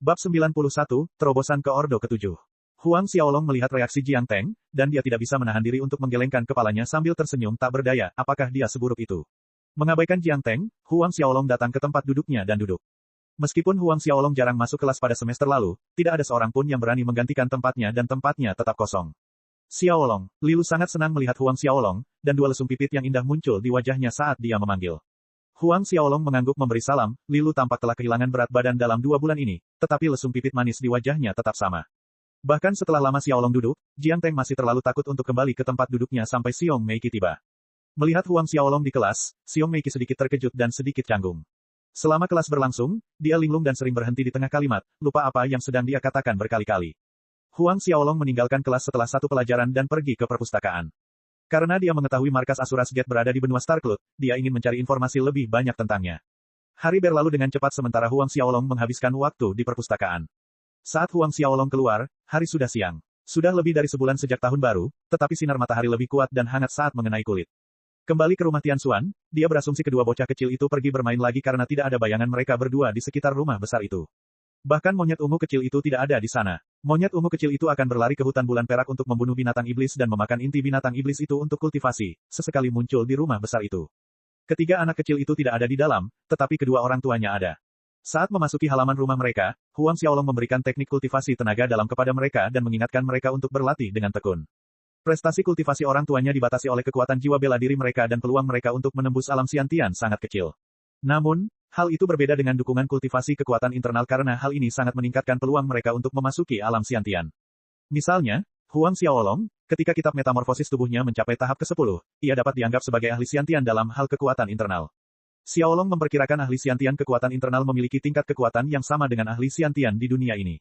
Bab 91, Terobosan ke Ordo ke-7. Huang Xiaolong melihat reaksi Jiang Teng, dan dia tidak bisa menahan diri untuk menggelengkan kepalanya sambil tersenyum tak berdaya, apakah dia seburuk itu? Mengabaikan Jiang Teng, Huang Xiaolong datang ke tempat duduknya dan duduk. Meskipun Huang Xiaolong jarang masuk kelas pada semester lalu, tidak ada seorang pun yang berani menggantikan tempatnya dan tempatnya tetap kosong. Xiaolong, Lilu sangat senang melihat Huang Xiaolong, dan dua lesung pipit yang indah muncul di wajahnya saat dia memanggil. Huang Xiaolong mengangguk memberi salam, Lilu tampak telah kehilangan berat badan dalam 2 bulan ini, tetapi lesung pipit manis di wajahnya tetap sama. Bahkan setelah lama Xiaolong duduk, Jiang Teng masih terlalu takut untuk kembali ke tempat duduknya sampai Xiong Meiki tiba. Melihat Huang Xiaolong di kelas, Xiong Meiki sedikit terkejut dan sedikit canggung. Selama kelas berlangsung, dia linglung dan sering berhenti di tengah kalimat, lupa apa yang sedang dia katakan berkali-kali. Huang Xiaolong meninggalkan kelas setelah satu pelajaran dan pergi ke perpustakaan. Karena dia mengetahui markas Asuras Gate berada di benua Starcloud, dia ingin mencari informasi lebih banyak tentangnya. Hari berlalu dengan cepat sementara Huang Xiaolong menghabiskan waktu di perpustakaan. Saat Huang Xiaolong keluar, hari sudah siang. Sudah lebih dari sebulan sejak tahun baru, tetapi sinar matahari lebih kuat dan hangat saat mengenai kulit. Kembali ke rumah Tianxuan, dia berasumsi kedua bocah kecil itu pergi bermain lagi karena tidak ada bayangan mereka berdua di sekitar rumah besar itu. Bahkan monyet ungu kecil itu tidak ada di sana. Monyet ungu kecil itu akan berlari ke hutan bulan perak untuk membunuh binatang iblis dan memakan inti binatang iblis itu untuk kultivasi, sesekali muncul di rumah besar itu. Ketiga anak kecil itu tidak ada di dalam, tetapi kedua orang tuanya ada. Saat memasuki halaman rumah mereka, Huang Xiaolong memberikan teknik kultivasi tenaga dalam kepada mereka dan mengingatkan mereka untuk berlatih dengan tekun. Prestasi kultivasi orang tuanya dibatasi oleh kekuatan jiwa bela diri mereka dan peluang mereka untuk menembus alam Xiantian sangat kecil. Namun, hal itu berbeda dengan dukungan kultivasi kekuatan internal karena hal ini sangat meningkatkan peluang mereka untuk memasuki alam Xiantian. Misalnya, Huang Xiaolong, ketika kitab metamorfosis tubuhnya mencapai tahap ke-10, ia dapat dianggap sebagai ahli Xiantian dalam hal kekuatan internal. Xiaolong memperkirakan ahli Xiantian kekuatan internal memiliki tingkat kekuatan yang sama dengan ahli Xiantian di dunia ini.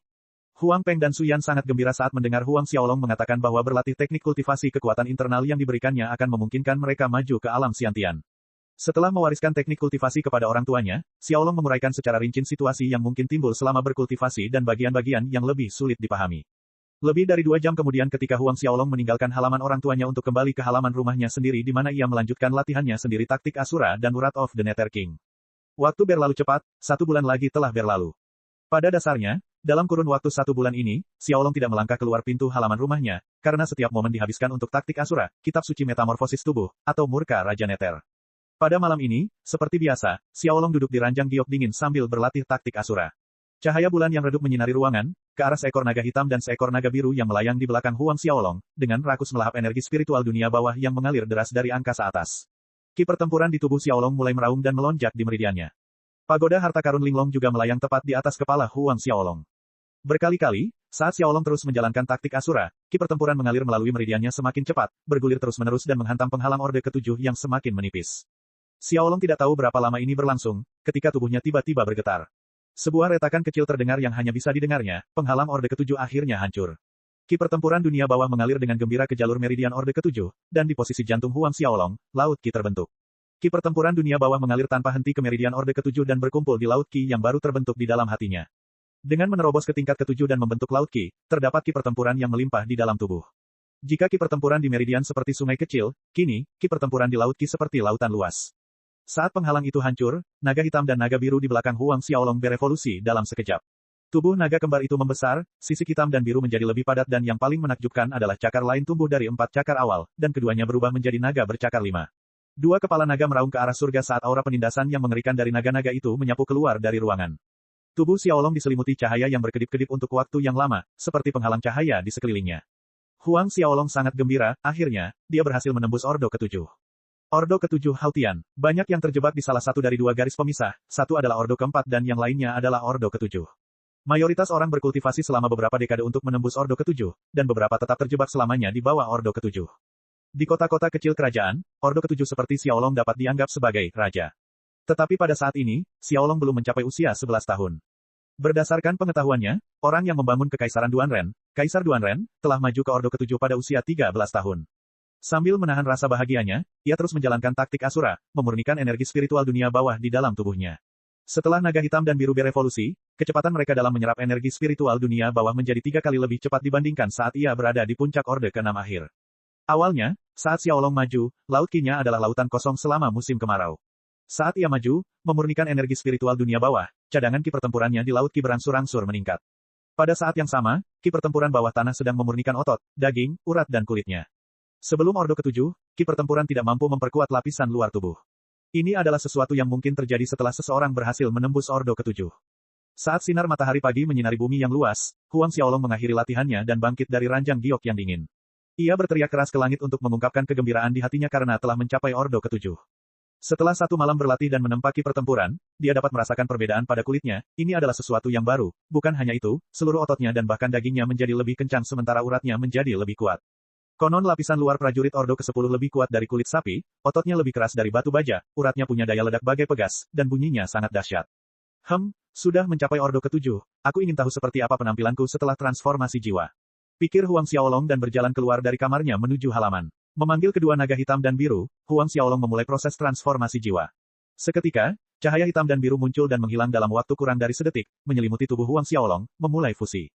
Huang Peng dan Suyan sangat gembira saat mendengar Huang Xiaolong mengatakan bahwa berlatih teknik kultivasi kekuatan internal yang diberikannya akan memungkinkan mereka maju ke alam Xiantian. Setelah mewariskan teknik kultivasi kepada orang tuanya, Xiaolong menguraikan secara rinci situasi yang mungkin timbul selama berkultivasi dan bagian-bagian yang lebih sulit dipahami. Lebih dari 2 jam kemudian ketika Huang Xiaolong meninggalkan halaman orang tuanya untuk kembali ke halaman rumahnya sendiri di mana ia melanjutkan latihannya sendiri taktik Asura dan Wrath of the Nether King. Waktu berlalu cepat, 1 bulan lagi telah berlalu. Pada dasarnya, dalam kurun waktu 1 bulan ini, Xiaolong tidak melangkah keluar pintu halaman rumahnya, karena setiap momen dihabiskan untuk taktik Asura, kitab suci metamorfosis tubuh, atau murka Raja Nether. Pada malam ini, seperti biasa, Xiaolong duduk di ranjang giok dingin sambil berlatih taktik Asura. Cahaya bulan yang redup menyinari ruangan, ke arah seekor naga hitam dan seekor naga biru yang melayang di belakang Huang Xiaolong, dengan rakus melahap energi spiritual dunia bawah yang mengalir deras dari angkasa atas. Ki pertempuran di tubuh Xiaolong mulai meraung dan melonjak di meridiannya. Pagoda harta karun linglong juga melayang tepat di atas kepala Huang Xiaolong. Berkali-kali, saat Xiaolong terus menjalankan taktik Asura, ki pertempuran mengalir melalui meridiannya semakin cepat, bergulir terus-menerus dan menghantam penghalang Orde ke-7 yang semakin menipis. Xiaolong tidak tahu berapa lama ini berlangsung, ketika tubuhnya tiba-tiba bergetar. Sebuah retakan kecil terdengar yang hanya bisa didengarnya, penghalang Orde ke-7 akhirnya hancur. Ki pertempuran dunia bawah mengalir dengan gembira ke jalur meridian Orde ke-7, dan di posisi jantung Huang Xiaolong, Laut Ki terbentuk. Ki pertempuran dunia bawah mengalir tanpa henti ke meridian Orde ke-7 dan berkumpul di Laut Ki yang baru terbentuk di dalam hatinya. Dengan menerobos ke tingkat ke-7 dan membentuk Laut Ki, terdapat ki pertempuran yang melimpah di dalam tubuh. Jika ki pertempuran di meridian seperti sungai kecil, kini, ki pertempuran di Laut Ki seperti lautan luas. Saat penghalang itu hancur, naga hitam dan naga biru di belakang Huang Xiaolong berevolusi dalam sekejap. Tubuh naga kembar itu membesar, sisik hitam dan biru menjadi lebih padat dan yang paling menakjubkan adalah cakar lain tumbuh dari 4 cakar awal, dan keduanya berubah menjadi naga bercakar 5. 2 kepala naga meraung ke arah surga saat aura penindasan yang mengerikan dari naga-naga itu menyapu keluar dari ruangan. Tubuh Xiaolong diselimuti cahaya yang berkedip-kedip untuk waktu yang lama, seperti penghalang cahaya di sekelilingnya. Huang Xiaolong sangat gembira, akhirnya, dia berhasil menembus Ordo ke-7. Ordo ke-7 Hautian, banyak yang terjebak di salah satu dari 2 garis pemisah, satu adalah Ordo ke-4 dan yang lainnya adalah Ordo ke-7. Mayoritas orang berkultivasi selama beberapa dekade untuk menembus Ordo ke-7, dan beberapa tetap terjebak selamanya di bawah Ordo ke-7. Di kota-kota kecil kerajaan, Ordo ke-7 seperti Xiaolong dapat dianggap sebagai raja. Tetapi pada saat ini, Xiaolong belum mencapai usia 11 tahun. Berdasarkan pengetahuannya, orang yang membangun Kekaisaran Duanren, Kaisar Duanren, telah maju ke Ordo ke-7 pada usia 13 tahun. Sambil menahan rasa bahagianya, ia terus menjalankan taktik Asura, memurnikan energi spiritual dunia bawah di dalam tubuhnya. Setelah naga hitam dan biru berevolusi, kecepatan mereka dalam menyerap energi spiritual dunia bawah menjadi 3 kali lebih cepat dibandingkan saat ia berada di puncak Orde ke-6 akhir. Awalnya, saat Xiaolong maju, Laut Ki-nya adalah lautan kosong selama musim kemarau. Saat ia maju, memurnikan energi spiritual dunia bawah, cadangan ki pertempurannya di laut ki berangsur-angsur meningkat. Pada saat yang sama, ki pertempuran bawah tanah sedang memurnikan otot, daging, urat dan kulitnya. Sebelum Ordo ke-7, ki pertempuran tidak mampu memperkuat lapisan luar tubuh. Ini adalah sesuatu yang mungkin terjadi setelah seseorang berhasil menembus Ordo ke-7. Saat sinar matahari pagi menyinari bumi yang luas, Huang Xiaolong mengakhiri latihannya dan bangkit dari ranjang giok yang dingin. Ia berteriak keras ke langit untuk mengungkapkan kegembiraan di hatinya karena telah mencapai Ordo ke-7. Setelah satu malam berlatih dan menempaki pertempuran, dia dapat merasakan perbedaan pada kulitnya. Ini adalah sesuatu yang baru. Bukan hanya itu, seluruh ototnya dan bahkan dagingnya menjadi lebih kencang sementara uratnya menjadi lebih kuat. Konon lapisan luar prajurit Ordo ke-10 lebih kuat dari kulit sapi, ototnya lebih keras dari batu baja, uratnya punya daya ledak bagai pegas, dan bunyinya sangat dahsyat. Sudah mencapai Ordo ke-7, aku ingin tahu seperti apa penampilanku setelah transformasi jiwa. Pikir Huang Xiaolong dan berjalan keluar dari kamarnya menuju halaman. Memanggil kedua naga hitam dan biru, Huang Xiaolong memulai proses transformasi jiwa. Seketika, cahaya hitam dan biru muncul dan menghilang dalam waktu kurang dari sedetik, menyelimuti tubuh Huang Xiaolong, memulai fusi.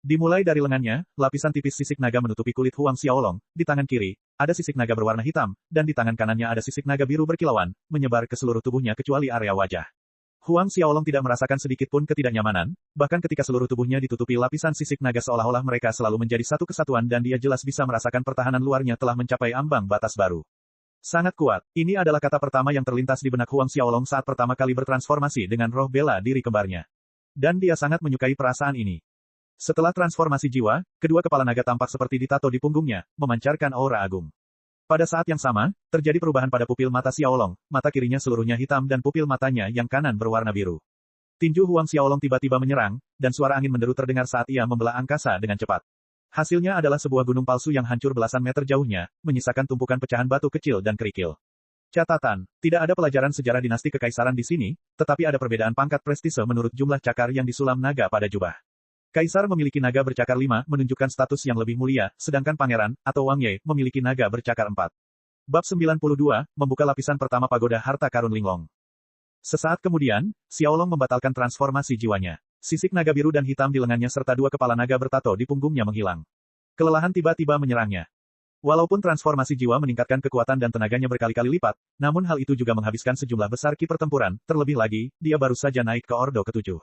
Dimulai dari lengannya, lapisan tipis sisik naga menutupi kulit Huang Xiaolong, di tangan kiri, ada sisik naga berwarna hitam, dan di tangan kanannya ada sisik naga biru berkilauan, menyebar ke seluruh tubuhnya kecuali area wajah. Huang Xiaolong tidak merasakan sedikit pun ketidaknyamanan, bahkan ketika seluruh tubuhnya ditutupi lapisan sisik naga seolah-olah mereka selalu menjadi satu kesatuan dan dia jelas bisa merasakan pertahanan luarnya telah mencapai ambang batas baru. Sangat kuat, ini adalah kata pertama yang terlintas di benak Huang Xiaolong saat pertama kali bertransformasi dengan roh bela diri kembarnya. Dan dia sangat menyukai perasaan ini. Setelah transformasi jiwa, kedua kepala naga tampak seperti ditato di punggungnya, memancarkan aura agung. Pada saat yang sama, terjadi perubahan pada pupil mata Xiaolong, mata kirinya seluruhnya hitam dan pupil matanya yang kanan berwarna biru. Tinju Huang Xiaolong tiba-tiba menyerang, dan suara angin menderu terdengar saat ia membelah angkasa dengan cepat. Hasilnya adalah sebuah gunung palsu yang hancur belasan meter jauhnya, menyisakan tumpukan pecahan batu kecil dan kerikil. Catatan, tidak ada pelajaran sejarah dinasti kekaisaran di sini, tetapi ada perbedaan pangkat prestise menurut jumlah cakar yang disulam naga pada jubah. Kaisar memiliki naga bercakar 5, menunjukkan status yang lebih mulia, sedangkan pangeran, atau Wang Ye, memiliki naga bercakar 4. Bab 92, membuka lapisan pertama pagoda harta karun Linglong. Sesaat kemudian, Xiaolong membatalkan transformasi jiwanya. Sisik naga biru dan hitam di lengannya serta dua kepala naga bertato di punggungnya menghilang. Kelelahan tiba-tiba menyerangnya. Walaupun transformasi jiwa meningkatkan kekuatan dan tenaganya berkali-kali lipat, namun hal itu juga menghabiskan sejumlah besar ki pertempuran, terlebih lagi, dia baru saja naik ke Ordo ke-7.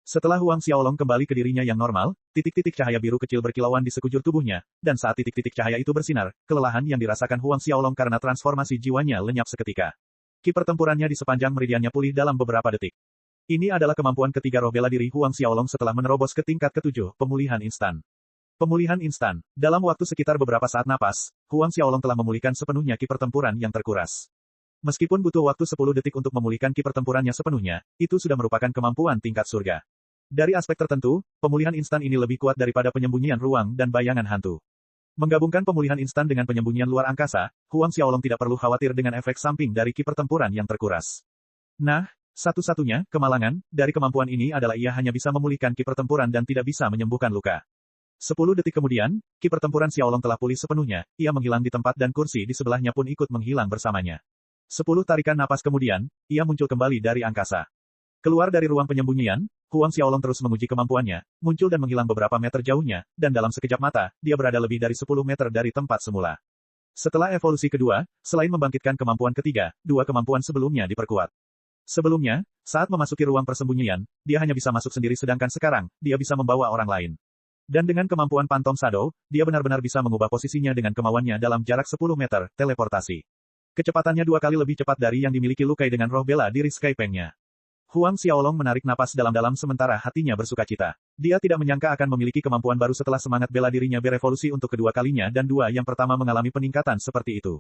Setelah Huang Xiaolong kembali ke dirinya yang normal, titik-titik cahaya biru kecil berkilauan di sekujur tubuhnya, dan saat titik-titik cahaya itu bersinar, kelelahan yang dirasakan Huang Xiaolong karena transformasi jiwanya lenyap seketika. Ki pertempurannya di sepanjang meridiannya pulih dalam beberapa detik. Ini adalah kemampuan ketiga roh bela diri Huang Xiaolong setelah menerobos ke tingkat ke-7, pemulihan instan. Pemulihan instan. Dalam waktu sekitar beberapa saat napas, Huang Xiaolong telah memulihkan sepenuhnya ki pertempuran yang terkuras. Meskipun butuh waktu 10 detik untuk memulihkan ki pertempurannya sepenuhnya, itu sudah merupakan kemampuan tingkat surga. Dari aspek tertentu, pemulihan instan ini lebih kuat daripada penyembunyian ruang dan bayangan hantu. Menggabungkan pemulihan instan dengan penyembunyian luar angkasa, Huang Xiaolong tidak perlu khawatir dengan efek samping dari ki pertempuran yang terkuras. Nah, satu-satunya kemalangan dari kemampuan ini adalah ia hanya bisa memulihkan ki pertempuran dan tidak bisa menyembuhkan luka. 10 detik kemudian, ki pertempuran Xiaolong telah pulih sepenuhnya, ia menghilang di tempat dan kursi di sebelahnya pun ikut menghilang bersamanya. 10 tarikan napas kemudian, ia muncul kembali dari angkasa. Keluar dari ruang penyembunyian, Huang Xiaolong terus menguji kemampuannya, muncul dan menghilang beberapa meter jauhnya, dan dalam sekejap mata, dia berada lebih dari 10 meter dari tempat semula. Setelah evolusi kedua, selain membangkitkan kemampuan ketiga, dua kemampuan sebelumnya diperkuat. Sebelumnya, saat memasuki ruang persembunyian, dia hanya bisa masuk sendiri sedangkan sekarang, dia bisa membawa orang lain. Dan dengan kemampuan Phantom Shadow, dia benar-benar bisa mengubah posisinya dengan kemauannya dalam jarak 10 meter, teleportasi. Kecepatannya 2 kali lebih cepat dari yang dimiliki Lu Kai dengan roh bela diri Sky Peng-nya. Huang Xiaolong menarik napas dalam-dalam sementara hatinya bersukacita. Dia tidak menyangka akan memiliki kemampuan baru setelah semangat bela dirinya berevolusi untuk kedua kalinya dan dua yang pertama mengalami peningkatan seperti itu.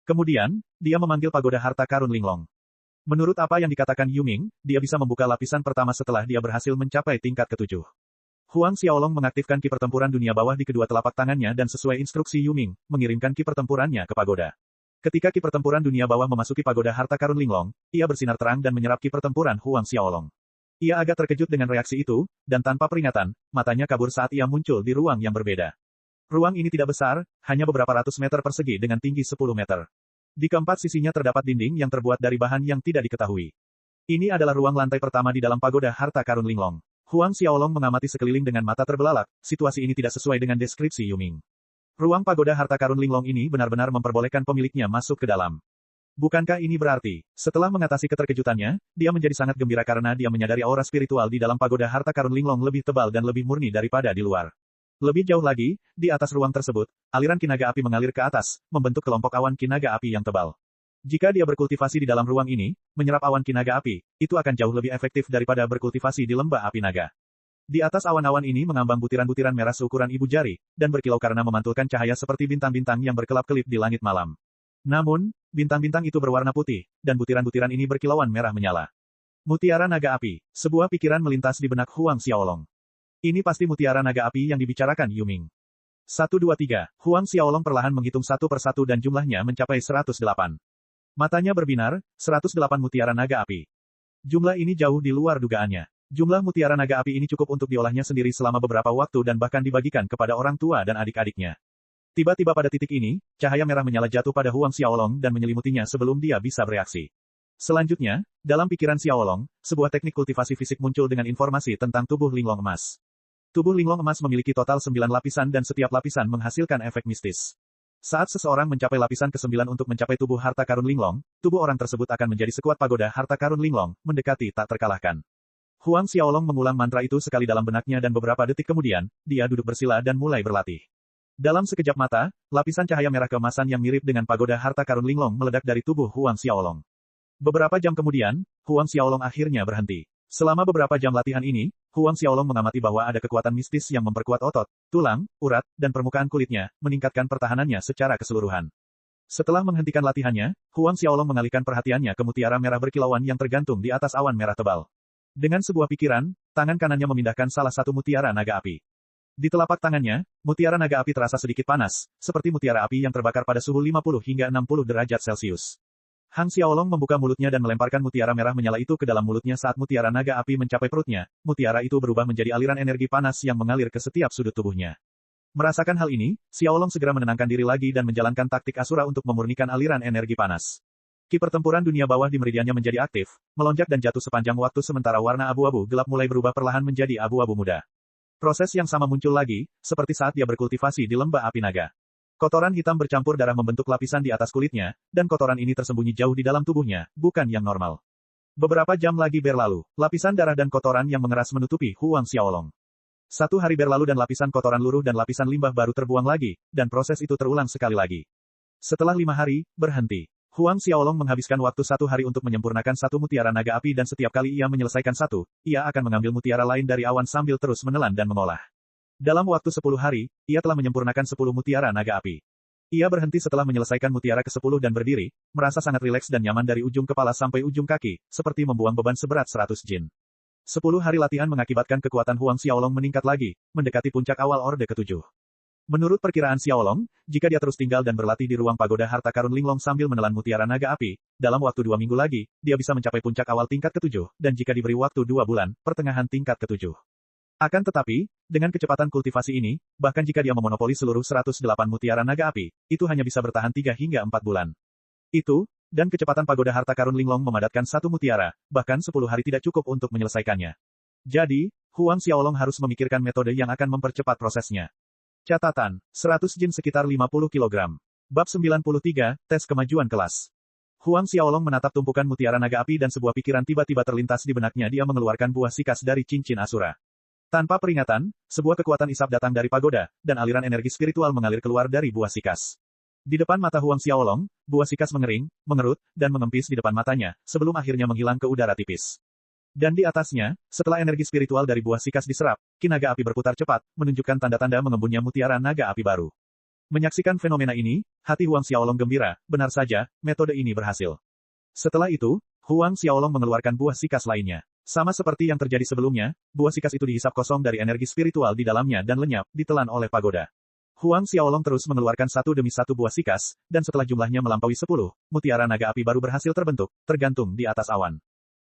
Kemudian, dia memanggil pagoda harta karun Linglong. Menurut apa yang dikatakan Yu Ming, dia bisa membuka lapisan pertama setelah dia berhasil mencapai tingkat ke-7. Huang Xiaolong mengaktifkan ki pertempuran dunia bawah di kedua telapak tangannya dan sesuai instruksi Yu Ming, mengirimkan ki pertempurannya ke pagoda. Ketika ki pertempuran dunia bawah memasuki pagoda harta karun Linglong, ia bersinar terang dan menyerap ki pertempuran Huang Xiaolong. Ia agak terkejut dengan reaksi itu, dan tanpa peringatan, matanya kabur saat ia muncul di ruang yang berbeda. Ruang ini tidak besar, hanya beberapa ratus meter persegi dengan tinggi 10 meter. Di keempat sisinya terdapat dinding yang terbuat dari bahan yang tidak diketahui. Ini adalah ruang lantai pertama di dalam pagoda harta karun Linglong. Huang Xiaolong mengamati sekeliling dengan mata terbelalak, situasi ini tidak sesuai dengan deskripsi Yu Ming. Ruang pagoda harta karun Linglong ini benar-benar memperbolehkan pemiliknya masuk ke dalam. Bukankah ini berarti, setelah mengatasi keterkejutannya, dia menjadi sangat gembira karena dia menyadari aura spiritual di dalam pagoda harta karun Linglong lebih tebal dan lebih murni daripada di luar. Lebih jauh lagi, di atas ruang tersebut, aliran kinaga api mengalir ke atas, membentuk kelompok awan kinaga api yang tebal. Jika dia berkultivasi di dalam ruang ini, menyerap awan kinaga api, itu akan jauh lebih efektif daripada berkultivasi di lembah api naga. Di atas awan-awan ini mengambang butiran-butiran merah seukuran ibu jari, dan berkilau karena memantulkan cahaya seperti bintang-bintang yang berkelap-kelip di langit malam. Namun, bintang-bintang itu berwarna putih, dan butiran-butiran ini berkilauan merah menyala. Mutiara naga api, sebuah pikiran melintas di benak Huang Xiaolong. Ini pasti mutiara naga api yang dibicarakan Yuming. 1, 2, 3, Huang Xiaolong perlahan menghitung satu persatu dan jumlahnya mencapai 108. Matanya berbinar, 108 mutiara naga api. Jumlah ini jauh di luar dugaannya. Jumlah mutiara naga api ini cukup untuk diolahnya sendiri selama beberapa waktu dan bahkan dibagikan kepada orang tua dan adik-adiknya. Tiba-tiba pada titik ini, cahaya merah menyala jatuh pada Huang Xiaolong dan menyelimutinya sebelum dia bisa bereaksi. Selanjutnya, dalam pikiran Xiaolong, sebuah teknik kultivasi fisik muncul dengan informasi tentang tubuh linglong emas. Tubuh linglong emas memiliki total 9 lapisan dan setiap lapisan menghasilkan efek mistis. Saat seseorang mencapai lapisan ke-9 untuk mencapai tubuh harta karun linglong, tubuh orang tersebut akan menjadi sekuat pagoda harta karun linglong, mendekati tak terkalahkan. Huang Xiaolong mengulang mantra itu sekali dalam benaknya dan beberapa detik kemudian, dia duduk bersila dan mulai berlatih. Dalam sekejap mata, lapisan cahaya merah keemasan yang mirip dengan pagoda harta karun linglong meledak dari tubuh Huang Xiaolong. Beberapa jam kemudian, Huang Xiaolong akhirnya berhenti. Selama beberapa jam latihan ini, Huang Xiaolong mengamati bahwa ada kekuatan mistis yang memperkuat otot, tulang, urat, dan permukaan kulitnya, meningkatkan pertahanannya secara keseluruhan. Setelah menghentikan latihannya, Huang Xiaolong mengalihkan perhatiannya ke mutiara merah berkilauan yang tergantung di atas awan merah tebal. Dengan sebuah pikiran, tangan kanannya memindahkan salah satu mutiara naga api. Di telapak tangannya, mutiara naga api terasa sedikit panas, seperti mutiara api yang terbakar pada suhu 50 hingga 60 derajat Celcius. Hang Xiaolong membuka mulutnya dan melemparkan mutiara merah menyala itu ke dalam mulutnya saat mutiara naga api mencapai perutnya. Mutiara itu berubah menjadi aliran energi panas yang mengalir ke setiap sudut tubuhnya. Merasakan hal ini, Xiaolong segera menenangkan diri lagi dan menjalankan taktik Asura untuk memurnikan aliran energi panas. Ki pertempuran dunia bawah di meridiannya menjadi aktif, melonjak dan jatuh sepanjang waktu sementara warna abu-abu gelap mulai berubah perlahan menjadi abu-abu muda. Proses yang sama muncul lagi, seperti saat dia berkultivasi di lembah api naga. Kotoran hitam bercampur darah membentuk lapisan di atas kulitnya, dan kotoran ini tersembunyi jauh di dalam tubuhnya, bukan yang normal. Beberapa jam lagi berlalu, lapisan darah dan kotoran yang mengeras menutupi Huang Xiaolong. 1 hari berlalu dan lapisan kotoran luruh dan lapisan limbah baru terbuang lagi, dan proses itu terulang sekali lagi. Setelah 5 hari, berhenti. Huang Xiaolong menghabiskan waktu 1 hari untuk menyempurnakan satu mutiara naga api dan setiap kali ia menyelesaikan satu, ia akan mengambil mutiara lain dari awan sambil terus menelan dan mengolah. Dalam waktu 10 hari, ia telah menyempurnakan 10 mutiara naga api. Ia berhenti setelah menyelesaikan mutiara ke-10 dan berdiri, merasa sangat rileks dan nyaman dari ujung kepala sampai ujung kaki, seperti membuang beban seberat 100 jin. 10 hari latihan mengakibatkan kekuatan Huang Xiaolong meningkat lagi, mendekati puncak awal Orde ke-7. Menurut perkiraan Xiaolong, jika dia terus tinggal dan berlatih di ruang pagoda harta karun linglong sambil menelan mutiara naga api, dalam waktu 2 minggu lagi, dia bisa mencapai puncak awal tingkat ke-7, dan jika diberi waktu 2 bulan, pertengahan tingkat ke-7. Akan tetapi, dengan kecepatan kultivasi ini, bahkan jika dia memonopoli seluruh 108 mutiara naga api, itu hanya bisa bertahan 3 hingga 4 bulan. Itu, dan kecepatan pagoda harta karun linglong memadatkan satu mutiara, bahkan 10 hari tidak cukup untuk menyelesaikannya. Jadi, Huang Xiaolong harus memikirkan metode yang akan mempercepat prosesnya. Catatan, 100 jin sekitar 50 kg. Bab 93, Tes Kemajuan Kelas. Huang Xiaolong menatap tumpukan mutiara naga api dan sebuah pikiran tiba-tiba terlintas di benaknya. Dia mengeluarkan buah sikas dari cincin Asura. Tanpa peringatan, sebuah kekuatan isap datang dari pagoda, dan aliran energi spiritual mengalir keluar dari buah sikas. Di depan mata Huang Xiaolong, buah sikas mengering, mengerut, dan mengempis di depan matanya, sebelum akhirnya menghilang ke udara tipis. Dan di atasnya, setelah energi spiritual dari buah sikas diserap, ki naga api berputar cepat, menunjukkan tanda-tanda mengembunnya mutiara naga api baru. Menyaksikan fenomena ini, hati Huang Xiaolong gembira, benar saja, metode ini berhasil. Setelah itu, Huang Xiaolong mengeluarkan buah sikas lainnya. Sama seperti yang terjadi sebelumnya, buah sikas itu dihisap kosong dari energi spiritual di dalamnya dan lenyap, ditelan oleh pagoda. Huang Xiaolong terus mengeluarkan satu demi satu buah sikas, dan setelah jumlahnya melampaui 10, mutiara naga api baru berhasil terbentuk, tergantung di atas awan.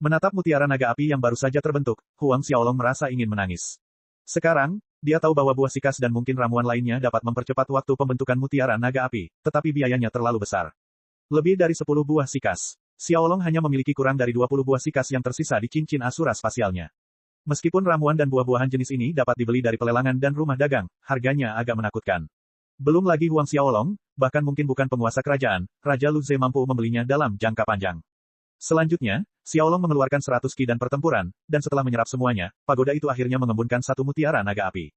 Menatap mutiara naga api yang baru saja terbentuk, Huang Xiaolong merasa ingin menangis. Sekarang, dia tahu bahwa buah sikas dan mungkin ramuan lainnya dapat mempercepat waktu pembentukan mutiara naga api, tetapi biayanya terlalu besar. Lebih dari 10 buah sikas. Xiaolong hanya memiliki kurang dari 20 buah sikas yang tersisa di cincin Asura spasialnya. Meskipun ramuan dan buah-buahan jenis ini dapat dibeli dari pelelangan dan rumah dagang, harganya agak menakutkan. Belum lagi Huang Xiaolong, bahkan mungkin bukan penguasa kerajaan, Raja Lu Ze mampu membelinya dalam jangka panjang. Selanjutnya, Xiaolong mengeluarkan 100 ki dan pertempuran, dan setelah menyerap semuanya, pagoda itu akhirnya mengembunkan satu mutiara naga api.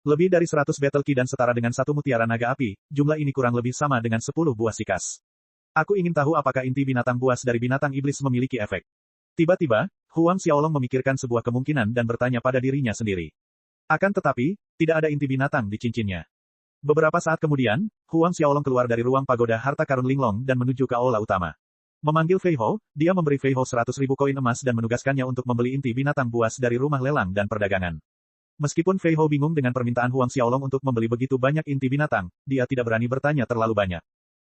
Lebih dari 100 battle ki dan setara dengan satu mutiara naga api, jumlah ini kurang lebih sama dengan 10 buah sikas. Aku ingin tahu apakah inti binatang buas dari binatang iblis memiliki efek. Tiba-tiba, Huang Xiaolong memikirkan sebuah kemungkinan dan bertanya pada dirinya sendiri. Akan tetapi, tidak ada inti binatang di cincinnya. Beberapa saat kemudian, Huang Xiaolong keluar dari ruang pagoda harta karun Linglong dan menuju ke aula utama. Memanggil Fei Hou, dia memberi Fei Hou 100.000 koin emas dan menugaskannya untuk membeli inti binatang buas dari rumah lelang dan perdagangan. Meskipun Fei Hou bingung dengan permintaan Huang Xiaolong untuk membeli begitu banyak inti binatang, dia tidak berani bertanya terlalu banyak.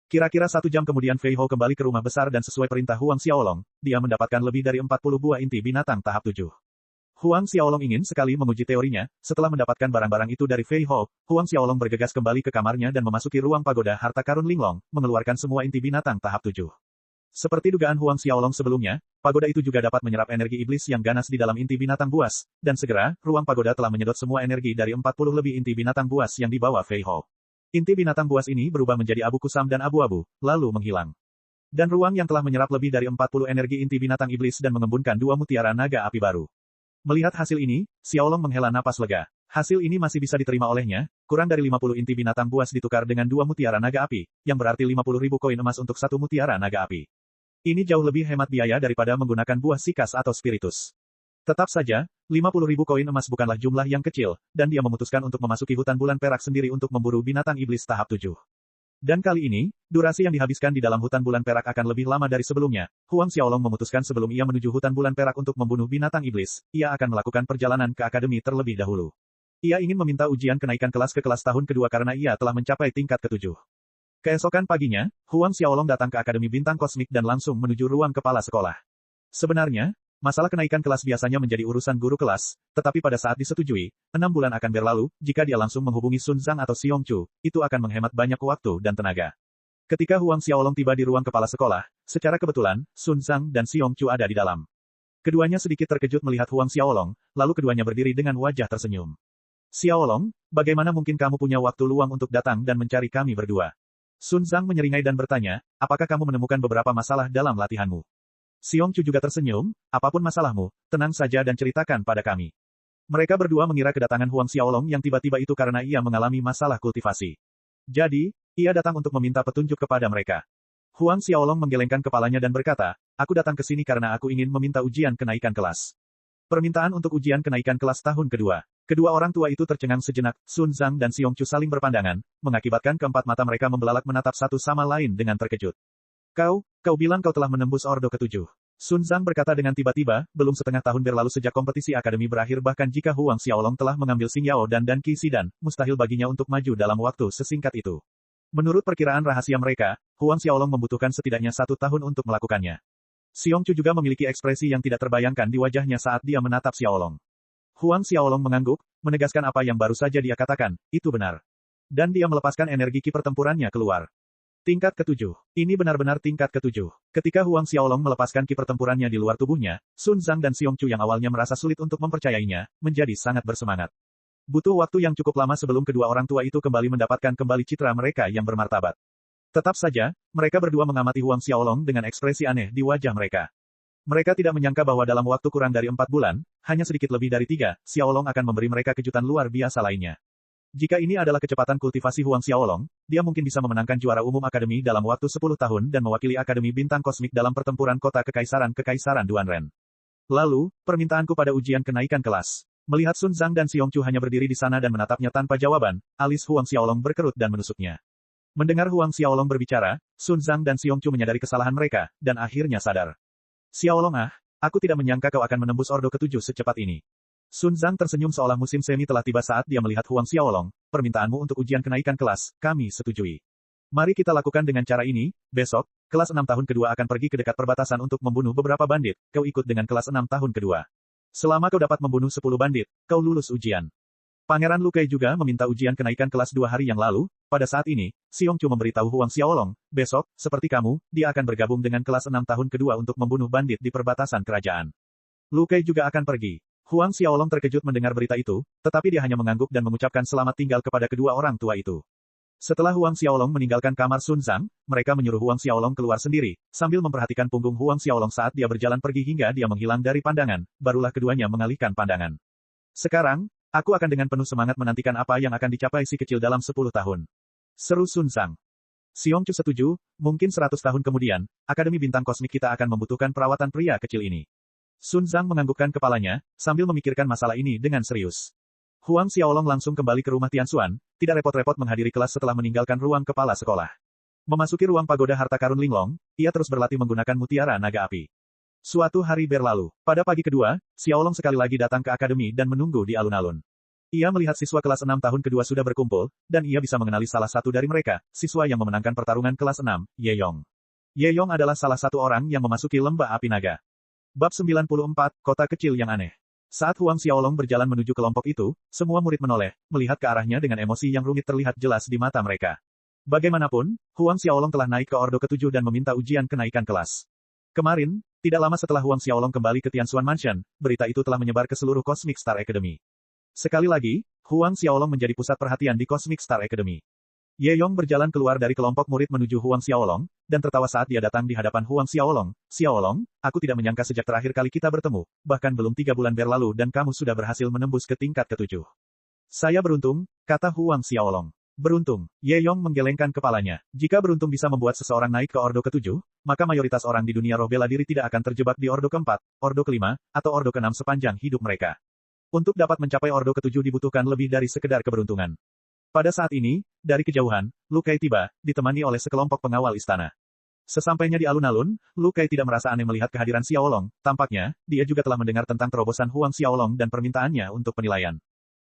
Kira-kira 1 jam kemudian Fei Hou kembali ke rumah besar dan sesuai perintah Huang Xiaolong, dia mendapatkan lebih dari 40 buah inti binatang tahap 7. Huang Xiaolong ingin sekali menguji teorinya, setelah mendapatkan barang-barang itu dari Fei Hou, Huang Xiaolong bergegas kembali ke kamarnya dan memasuki ruang pagoda harta karun Linglong, mengeluarkan semua inti binatang tahap 7. Seperti dugaan Huang Xiaolong sebelumnya, pagoda itu juga dapat menyerap energi iblis yang ganas di dalam inti binatang buas, dan segera, ruang pagoda telah menyedot semua energi dari 40 lebih inti binatang buas yang dibawa Fei Hou. Inti binatang buas ini berubah menjadi abu kusam dan abu-abu, lalu menghilang. Dan ruang yang telah menyerap lebih dari 40 energi inti binatang iblis dan mengembunkan 2 mutiara naga api baru. Melihat hasil ini, Xiaolong menghela napas lega. Hasil ini masih bisa diterima olehnya, kurang dari 50 inti binatang buas ditukar dengan 2 mutiara naga api, yang berarti 50.000 koin emas untuk 1 mutiara naga api. Ini jauh lebih hemat biaya daripada menggunakan buah sikas atau spiritus. Tetap saja, 50.000 koin emas bukanlah jumlah yang kecil, dan dia memutuskan untuk memasuki hutan bulan perak sendiri untuk memburu binatang iblis tahap 7. Dan kali ini, durasi yang dihabiskan di dalam hutan bulan perak akan lebih lama dari sebelumnya. Huang Xiaolong memutuskan sebelum ia menuju hutan bulan perak untuk membunuh binatang iblis, ia akan melakukan perjalanan ke akademi terlebih dahulu. Ia ingin meminta ujian kenaikan kelas ke kelas tahun kedua karena ia telah mencapai tingkat ke-7. Keesokan paginya, Huang Xiaolong datang ke Akademi Bintang Kosmik dan langsung menuju ruang kepala sekolah. Sebenarnya, masalah kenaikan kelas biasanya menjadi urusan guru kelas, tetapi pada saat disetujui, 6 bulan akan berlalu, jika dia langsung menghubungi Sun Zhang atau Xiong Chu, itu akan menghemat banyak waktu dan tenaga. Ketika Huang Xiaolong tiba di ruang kepala sekolah, secara kebetulan, Sun Zhang dan Xiong Chu ada di dalam. Keduanya sedikit terkejut melihat Huang Xiaolong, lalu keduanya berdiri dengan wajah tersenyum. Xiaolong, bagaimana mungkin kamu punya waktu luang untuk datang dan mencari kami berdua? Sun Zhang menyeringai dan bertanya, apakah kamu menemukan beberapa masalah dalam latihanmu? Xiong Chu juga tersenyum, apapun masalahmu, tenang saja dan ceritakan pada kami. Mereka berdua mengira kedatangan Huang Xiaolong yang tiba-tiba itu karena ia mengalami masalah kultivasi. Jadi, ia datang untuk meminta petunjuk kepada mereka. Huang Xiaolong menggelengkan kepalanya dan berkata, aku datang ke sini karena aku ingin meminta ujian kenaikan kelas. Permintaan untuk ujian kenaikan kelas tahun kedua. Kedua orang tua itu tercengang sejenak, Sun Zhang dan Xiong Chu saling berpandangan, mengakibatkan keempat mata mereka membelalak menatap satu sama lain dengan terkejut. Kau bilang kau telah menembus Ordo ke-7. Sun Zhang berkata dengan tiba-tiba, belum setengah tahun berlalu sejak kompetisi akademi berakhir bahkan jika Huang Xiaolong telah mengambil Xing Yao dan Qi Xidan, mustahil baginya untuk maju dalam waktu sesingkat itu. Menurut perkiraan rahasia mereka, Huang Xiaolong membutuhkan setidaknya 1 tahun untuk melakukannya. Xiong Chu juga memiliki ekspresi yang tidak terbayangkan di wajahnya saat dia menatap Xiaolong. Huang Xiaolong mengangguk, menegaskan apa yang baru saja dia katakan, itu benar. Dan dia melepaskan energi ki pertempurannya keluar. Tingkat ke-7. Ini benar-benar tingkat ke-7. Ketika Huang Xiaolong melepaskan ki pertempurannya di luar tubuhnya, Sun Zhang dan Xiong Chu yang awalnya merasa sulit untuk mempercayainya, menjadi sangat bersemangat. Butuh waktu yang cukup lama sebelum kedua orang tua itu kembali mendapatkan kembali citra mereka yang bermartabat. Tetap saja, mereka berdua mengamati Huang Xiaolong dengan ekspresi aneh di wajah mereka. Mereka tidak menyangka bahwa dalam waktu kurang dari 4 bulan, hanya sedikit lebih dari 3, Xiaolong akan memberi mereka kejutan luar biasa lainnya. Jika ini adalah kecepatan kultivasi Huang Xiaolong, dia mungkin bisa memenangkan juara umum akademi dalam waktu 10 tahun dan mewakili Akademi Bintang Kosmik dalam pertempuran kota Kekaisaran Duanren. Lalu, permintaanku pada ujian kenaikan kelas. Melihat Sun Zhang dan Xiong Chu hanya berdiri di sana dan menatapnya tanpa jawaban, alis Huang Xiaolong berkerut dan menusuknya. Mendengar Huang Xiaolong berbicara, Sun Zhang dan Xiong Chu menyadari kesalahan mereka, dan akhirnya sadar. Xiaolong aku tidak menyangka kau akan menembus Ordo ke-7 secepat ini. Sun Zhang tersenyum seolah musim semi telah tiba saat dia melihat Huang Xiaolong, permintaanmu untuk ujian kenaikan kelas, kami setujui. Mari kita lakukan dengan cara ini, besok, kelas 6 tahun kedua akan pergi ke dekat perbatasan untuk membunuh beberapa bandit, kau ikut dengan kelas 6 tahun kedua. Selama kau dapat membunuh 10 bandit, kau lulus ujian. Pangeran Lu Kei juga meminta ujian kenaikan kelas 2 hari yang lalu, pada saat ini, Xiong Chu memberitahu Huang Xiaolong, besok, seperti kamu, dia akan bergabung dengan kelas 6 tahun kedua untuk membunuh bandit di perbatasan kerajaan. Lu Kei juga akan pergi. Huang Xiaolong terkejut mendengar berita itu, tetapi dia hanya mengangguk dan mengucapkan selamat tinggal kepada kedua orang tua itu. Setelah Huang Xiaolong meninggalkan kamar Sun Zhang, mereka menyuruh Huang Xiaolong keluar sendiri, sambil memperhatikan punggung Huang Xiaolong saat dia berjalan pergi hingga dia menghilang dari pandangan, barulah keduanya mengalihkan pandangan. Sekarang, aku akan dengan penuh semangat menantikan apa yang akan dicapai si kecil dalam 10 tahun. Seru Sun Zhang. Xiongqu setuju, mungkin 100 tahun kemudian, Akademi Bintang Kosmik kita akan membutuhkan perawatan pria kecil ini. Sun Zhang menganggukkan kepalanya, sambil memikirkan masalah ini dengan serius. Huang Xiaolong langsung kembali ke rumah Tianxuan, tidak repot-repot menghadiri kelas setelah meninggalkan ruang kepala sekolah. Memasuki ruang pagoda harta karun Linglong, ia terus berlatih menggunakan mutiara naga api. Suatu hari berlalu. Pada pagi kedua, Xiaolong sekali lagi datang ke akademi dan menunggu di alun-alun. Ia melihat siswa kelas 6 tahun kedua sudah berkumpul, dan ia bisa mengenali salah satu dari mereka, siswa yang memenangkan pertarungan kelas 6, Ye Yong. Ye Yong adalah salah satu orang yang memasuki lembah api naga. Bab 94, Kota Kecil yang Aneh. Saat Huang Xiaolong berjalan menuju kelompok itu, semua murid menoleh, melihat ke arahnya dengan emosi yang rumit terlihat jelas di mata mereka. Bagaimanapun, Huang Xiaolong telah naik ke Ordo ke-7 dan meminta ujian kenaikan kelas. Kemarin, tidak lama setelah Huang Xiaolong kembali ke Tianxuan Mansion, berita itu telah menyebar ke seluruh Cosmic Star Academy. Sekali lagi, Huang Xiaolong menjadi pusat perhatian di Cosmic Star Academy. Ye Yong berjalan keluar dari kelompok murid menuju Huang Xiaolong, dan tertawa saat dia datang di hadapan Huang Xiaolong. Xiaolong, aku tidak menyangka sejak terakhir kali kita bertemu, bahkan belum 3 bulan berlalu dan kamu sudah berhasil menembus ke tingkat ke-7. Saya beruntung, kata Huang Xiaolong. Beruntung, Ye Yong menggelengkan kepalanya. Jika beruntung bisa membuat seseorang naik ke Ordo ke-7, maka mayoritas orang di dunia roh bela diri tidak akan terjebak di Ordo ke-4, Ordo ke-5, atau Ordo ke-6 sepanjang hidup mereka. Untuk dapat mencapai Ordo ke-7 dibutuhkan lebih dari sekedar keberuntungan. Pada saat ini, dari kejauhan, Lu Kai tiba, ditemani oleh sekelompok pengawal istana. Sesampainya di alun-alun, Lu Kai tidak merasa aneh melihat kehadiran Xiaolong, tampaknya, dia juga telah mendengar tentang terobosan Huang Xiaolong dan permintaannya untuk penilaian.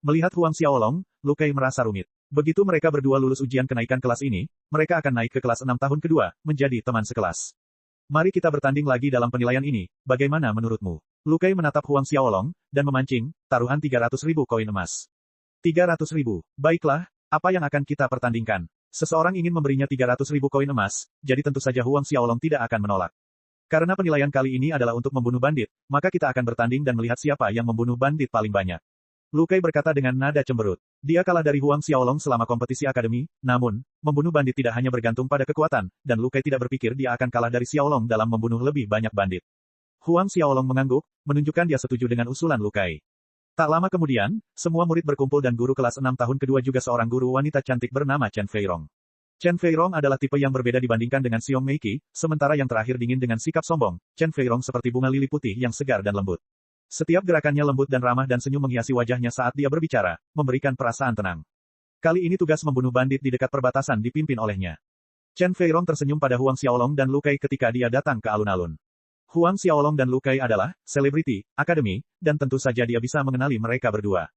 Melihat Huang Xiaolong, Lu Kai merasa rumit. Begitu mereka berdua lulus ujian kenaikan kelas ini, mereka akan naik ke kelas 6 tahun kedua, menjadi teman sekelas. Mari kita bertanding lagi dalam penilaian ini, bagaimana menurutmu? Lu Kai menatap Huang Xiaolong, dan memancing, taruhan 300.000 koin emas. 300.000. Baiklah, apa yang akan kita pertandingkan? Seseorang ingin memberinya 300.000 koin emas, jadi tentu saja Huang Xiaolong tidak akan menolak. Karena penilaian kali ini adalah untuk membunuh bandit, maka kita akan bertanding dan melihat siapa yang membunuh bandit paling banyak. Lu Kai berkata dengan nada cemberut. Dia kalah dari Huang Xiaolong selama kompetisi akademi, namun, membunuh bandit tidak hanya bergantung pada kekuatan, dan Lu Kai tidak berpikir dia akan kalah dari Xiaolong dalam membunuh lebih banyak bandit. Huang Xiaolong mengangguk, menunjukkan dia setuju dengan usulan Lu Kai. Tak lama kemudian, semua murid berkumpul dan guru kelas 6 tahun kedua juga seorang guru wanita cantik bernama Chen Feirong. Chen Feirong adalah tipe yang berbeda dibandingkan dengan Xiong Meiki, sementara yang terakhir dingin dengan sikap sombong. Chen Feirong seperti bunga lili putih yang segar dan lembut. Setiap gerakannya lembut dan ramah dan senyum menghiasi wajahnya saat dia berbicara, memberikan perasaan tenang. Kali ini tugas membunuh bandit di dekat perbatasan dipimpin olehnya. Chen Feirong tersenyum pada Huang Xiaolong dan Lu Kai ketika dia datang ke alun-alun. Huang Xiaolong dan Lu Kai adalah selebriti akademi, dan tentu saja dia bisa mengenali mereka berdua.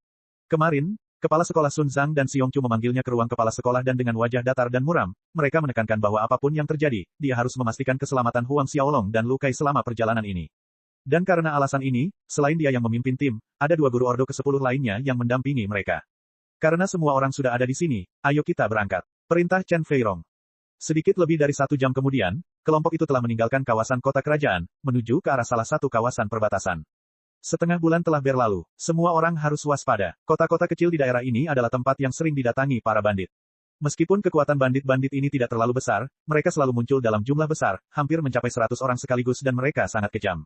Kemarin, kepala sekolah Sun Zhang dan Xiongqu memanggilnya ke ruang kepala sekolah dan dengan wajah datar dan muram, mereka menekankan bahwa apapun yang terjadi, dia harus memastikan keselamatan Huang Xiaolong dan Lu Kai selama perjalanan ini. Dan karena alasan ini, selain dia yang memimpin tim, ada 2 guru Ordo ke-10 lainnya yang mendampingi mereka. Karena semua orang sudah ada di sini, ayo kita berangkat. Perintah Chen Feirong. Sedikit lebih dari 1 jam kemudian, kelompok itu telah meninggalkan kawasan kota kerajaan, menuju ke arah salah satu kawasan perbatasan. Setengah bulan telah berlalu, semua orang harus waspada. Kota-kota kecil di daerah ini adalah tempat yang sering didatangi para bandit. Meskipun kekuatan bandit-bandit ini tidak terlalu besar, mereka selalu muncul dalam jumlah besar, hampir mencapai 100 orang sekaligus dan mereka sangat kejam.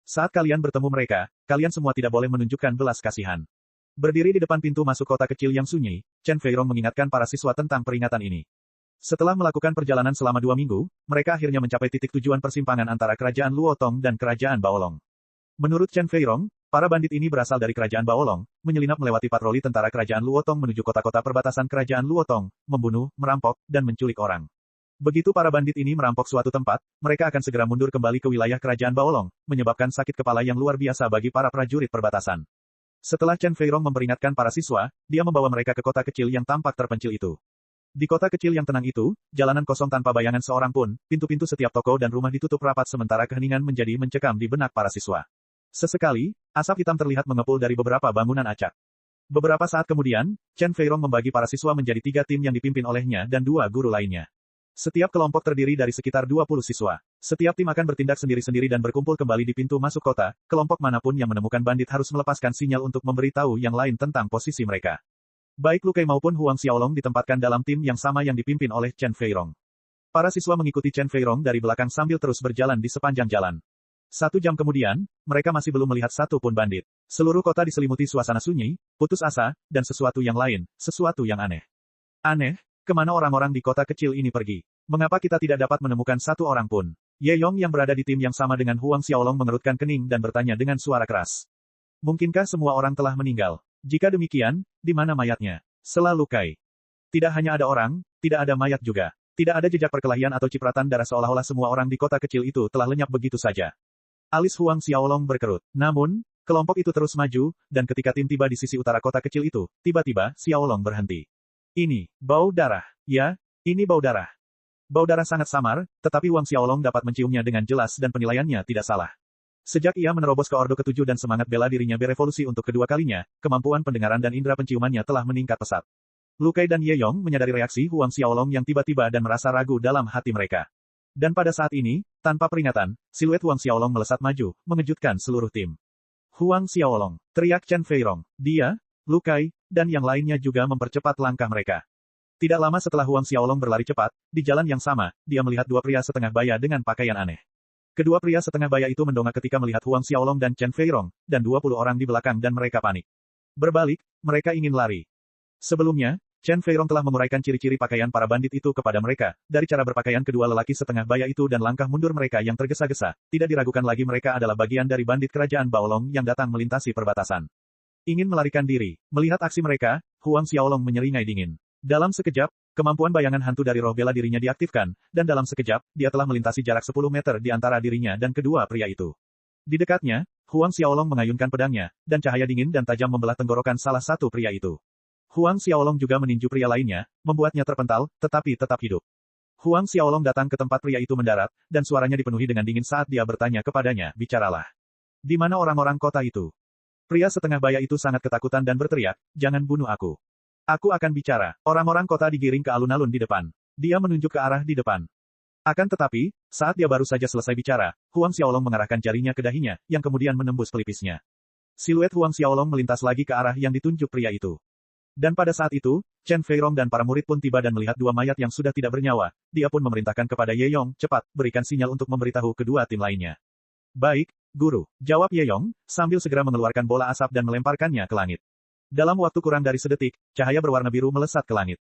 Saat kalian bertemu mereka, kalian semua tidak boleh menunjukkan belas kasihan. Berdiri di depan pintu masuk kota kecil yang sunyi, Chen Feirong mengingatkan para siswa tentang peringatan ini. Setelah melakukan perjalanan selama 2 minggu, mereka akhirnya mencapai titik tujuan persimpangan antara kerajaan Luotong dan kerajaan Baolong. Menurut Chen Feirong, para bandit ini berasal dari kerajaan Baolong, menyelinap melewati patroli tentara kerajaan Luotong menuju kota-kota perbatasan kerajaan Luotong, membunuh, merampok, dan menculik orang. Begitu para bandit ini merampok suatu tempat, mereka akan segera mundur kembali ke wilayah kerajaan Baolong, menyebabkan sakit kepala yang luar biasa bagi para prajurit perbatasan. Setelah Chen Feirong memperingatkan para siswa, dia membawa mereka ke kota kecil yang tampak terpencil itu. Di kota kecil yang tenang itu, jalanan kosong tanpa bayangan seorang pun, pintu-pintu setiap toko dan rumah ditutup rapat sementara keheningan menjadi mencekam di benak para siswa. Sesekali, asap hitam terlihat mengepul dari beberapa bangunan acak. Beberapa saat kemudian, Chen Feirong membagi para siswa menjadi 3 tim yang dipimpin olehnya dan 2 guru lainnya. Setiap kelompok terdiri dari sekitar 20 siswa. Setiap tim akan bertindak sendiri-sendiri dan berkumpul kembali di pintu masuk kota. Kelompok manapun yang menemukan bandit harus melepaskan sinyal untuk memberitahu yang lain tentang posisi mereka. Baik Lu Kai maupun Huang Xiaolong ditempatkan dalam tim yang sama yang dipimpin oleh Chen Feirong. Para siswa mengikuti Chen Feirong dari belakang sambil terus berjalan di sepanjang jalan. 1 jam kemudian, mereka masih belum melihat satu pun bandit. Seluruh kota diselimuti suasana sunyi, putus asa, dan sesuatu yang lain, sesuatu yang aneh. Aneh, kemana orang-orang di kota kecil ini pergi? Mengapa kita tidak dapat menemukan satu orang pun? Ye Yong yang berada di tim yang sama dengan Huang Xiaolong mengerutkan kening dan bertanya dengan suara keras. Mungkinkah semua orang telah meninggal? Jika demikian, di mana mayatnya? Selalu Kai. Tidak hanya ada orang, tidak ada mayat juga. Tidak ada jejak perkelahian atau cipratan darah seolah-olah semua orang di kota kecil itu telah lenyap begitu saja. Alis Huang Xiaolong berkerut. Namun, kelompok itu terus maju, dan ketika tim tiba di sisi utara kota kecil itu, tiba-tiba Xiaolong berhenti. Ini, bau darah. Ya, ini bau darah. Bau darah sangat samar, tetapi Huang Xiaolong dapat menciumnya dengan jelas dan penilaiannya tidak salah. Sejak ia menerobos ke Ordo ke-7 dan semangat bela dirinya berevolusi untuk kedua kalinya, kemampuan pendengaran dan indera penciumannya telah meningkat pesat. Lu Kai dan Ye Yong menyadari reaksi Huang Xiaolong yang tiba-tiba dan merasa ragu dalam hati mereka. Dan pada saat ini, tanpa peringatan, siluet Huang Xiaolong melesat maju, mengejutkan seluruh tim. Huang Xiaolong, teriak Chen Feirong. Dia, Lu Kai, dan yang lainnya juga mempercepat langkah mereka. Tidak lama setelah Huang Xiaolong berlari cepat, di jalan yang sama, dia melihat 2 pria setengah baya dengan pakaian aneh. Kedua pria setengah baya itu mendongak ketika melihat Huang Xiaolong dan Chen Feirong, dan 20 orang di belakang dan mereka panik. Berbalik, mereka ingin lari. Sebelumnya, Chen Feirong telah menguraikan ciri-ciri pakaian para bandit itu kepada mereka, dari cara berpakaian kedua lelaki setengah baya itu dan langkah mundur mereka yang tergesa-gesa, tidak diragukan lagi mereka adalah bagian dari bandit kerajaan Baolong yang datang melintasi perbatasan. Ingin melarikan diri. Melihat aksi mereka, Huang Xiaolong menyeringai dingin. Dalam sekejap, kemampuan bayangan hantu dari roh bela dirinya diaktifkan, dan dalam sekejap, dia telah melintasi jarak 10 meter di antara dirinya dan kedua pria itu. Di dekatnya, Huang Xiaolong mengayunkan pedangnya, dan cahaya dingin dan tajam membelah tenggorokan salah satu pria itu. Huang Xiaolong juga meninju pria lainnya, membuatnya terpental, tetapi tetap hidup. Huang Xiaolong datang ke tempat pria itu mendarat, dan suaranya dipenuhi dengan dingin saat dia bertanya kepadanya, bicaralah. Di mana orang-orang kota itu? Pria setengah baya itu sangat ketakutan dan berteriak, jangan bunuh aku. Aku akan bicara. Orang-orang kota digiring ke alun-alun di depan. Dia menunjuk ke arah di depan. Akan tetapi, saat dia baru saja selesai bicara, Huang Xiaolong mengarahkan jarinya ke dahinya, yang kemudian menembus pelipisnya. Siluet Huang Xiaolong melintas lagi ke arah yang ditunjuk pria itu. Dan pada saat itu, Chen Feirong dan para murid pun tiba dan melihat 2 mayat yang sudah tidak bernyawa, dia pun memerintahkan kepada Ye Yong, cepat, berikan sinyal untuk memberitahu kedua tim lainnya. Baik, Guru, jawab Ye Yong, sambil segera mengeluarkan bola asap dan melemparkannya ke langit. Dalam waktu kurang dari sedetik, cahaya berwarna biru melesat ke langit.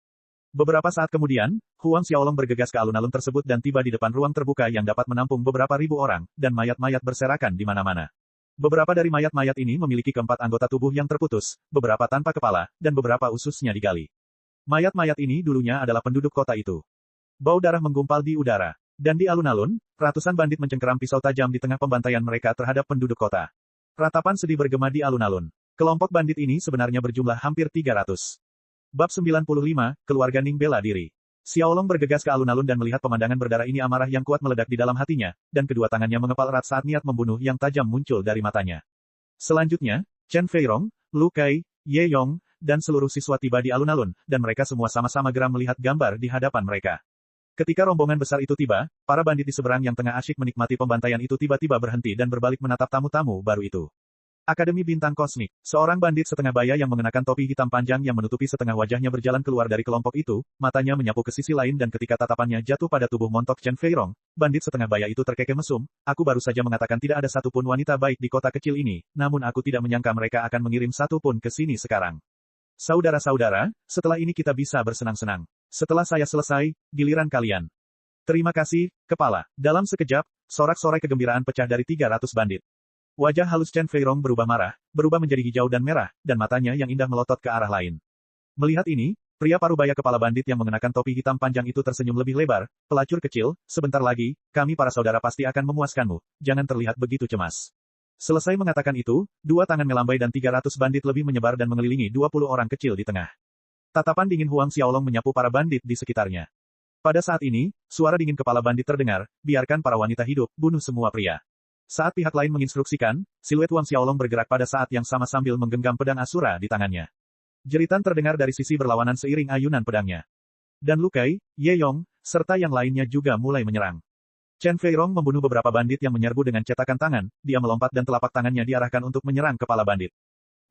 Beberapa saat kemudian, Huang Xiaolong bergegas ke alun-alun tersebut dan tiba di depan ruang terbuka yang dapat menampung beberapa ribu orang, dan mayat-mayat berserakan di mana-mana. Beberapa dari mayat-mayat ini memiliki keempat anggota tubuh yang terputus, beberapa tanpa kepala, dan beberapa ususnya digali. Mayat-mayat ini dulunya adalah penduduk kota itu. Bau darah menggumpal di udara. Dan di alun-alun, ratusan bandit mencengkeram pisau tajam di tengah pembantaian mereka terhadap penduduk kota. Ratapan sedih bergema di alun-alun. Kelompok bandit ini sebenarnya berjumlah hampir 300. Bab 95, Keluarga Ning bela diri. Xiaolong bergegas ke alun-alun dan melihat pemandangan berdarah ini amarah yang kuat meledak di dalam hatinya, dan kedua tangannya mengepal erat saat niat membunuh yang tajam muncul dari matanya. Selanjutnya, Chen Feirong, Lu Kai, Ye Yong, dan seluruh siswa tiba di alun-alun, dan mereka semua sama-sama geram melihat gambar di hadapan mereka. Ketika rombongan besar itu tiba, para bandit di seberang yang tengah asyik menikmati pembantaian itu tiba-tiba berhenti dan berbalik menatap tamu-tamu baru itu. Akademi Bintang Kosmik. Seorang bandit setengah baya yang mengenakan topi hitam panjang yang menutupi setengah wajahnya berjalan keluar dari kelompok itu, matanya menyapu ke sisi lain dan ketika tatapannya jatuh pada tubuh montok Chen Feirong, bandit setengah baya itu terkekeh mesum, aku baru saja mengatakan tidak ada satupun wanita baik di kota kecil ini, namun aku tidak menyangka mereka akan mengirim satupun ke sini sekarang. Saudara-saudara, setelah ini kita bisa bersenang-senang. Setelah saya selesai, giliran kalian. Terima kasih, Kepala. Dalam sekejap, sorak-sorai kegembiraan pecah dari 300 bandit. Wajah halus Chen Feirong berubah marah, berubah menjadi hijau dan merah, dan matanya yang indah melotot ke arah lain. Melihat ini, pria parubaya kepala bandit yang mengenakan topi hitam panjang itu tersenyum lebih lebar, pelacur kecil, sebentar lagi, kami para saudara pasti akan memuaskanmu, jangan terlihat begitu cemas. Selesai mengatakan itu, 2 tangan melambai dan 300 bandit lebih menyebar dan mengelilingi 20 orang kecil di tengah. Tatapan dingin Huang Xiaolong menyapu para bandit di sekitarnya. Pada saat ini, suara dingin kepala bandit terdengar, biarkan para wanita hidup, bunuh semua pria. Saat pihak lain menginstruksikan, siluet Huang Xiaolong bergerak pada saat yang sama sambil menggenggam pedang Asura di tangannya. Jeritan terdengar dari sisi berlawanan seiring ayunan pedangnya. Dan Lu Kai, Ye Yong, serta yang lainnya juga mulai menyerang. Chen Feirong membunuh beberapa bandit yang menyerbu dengan cetakan tangan, dia melompat dan telapak tangannya diarahkan untuk menyerang kepala bandit.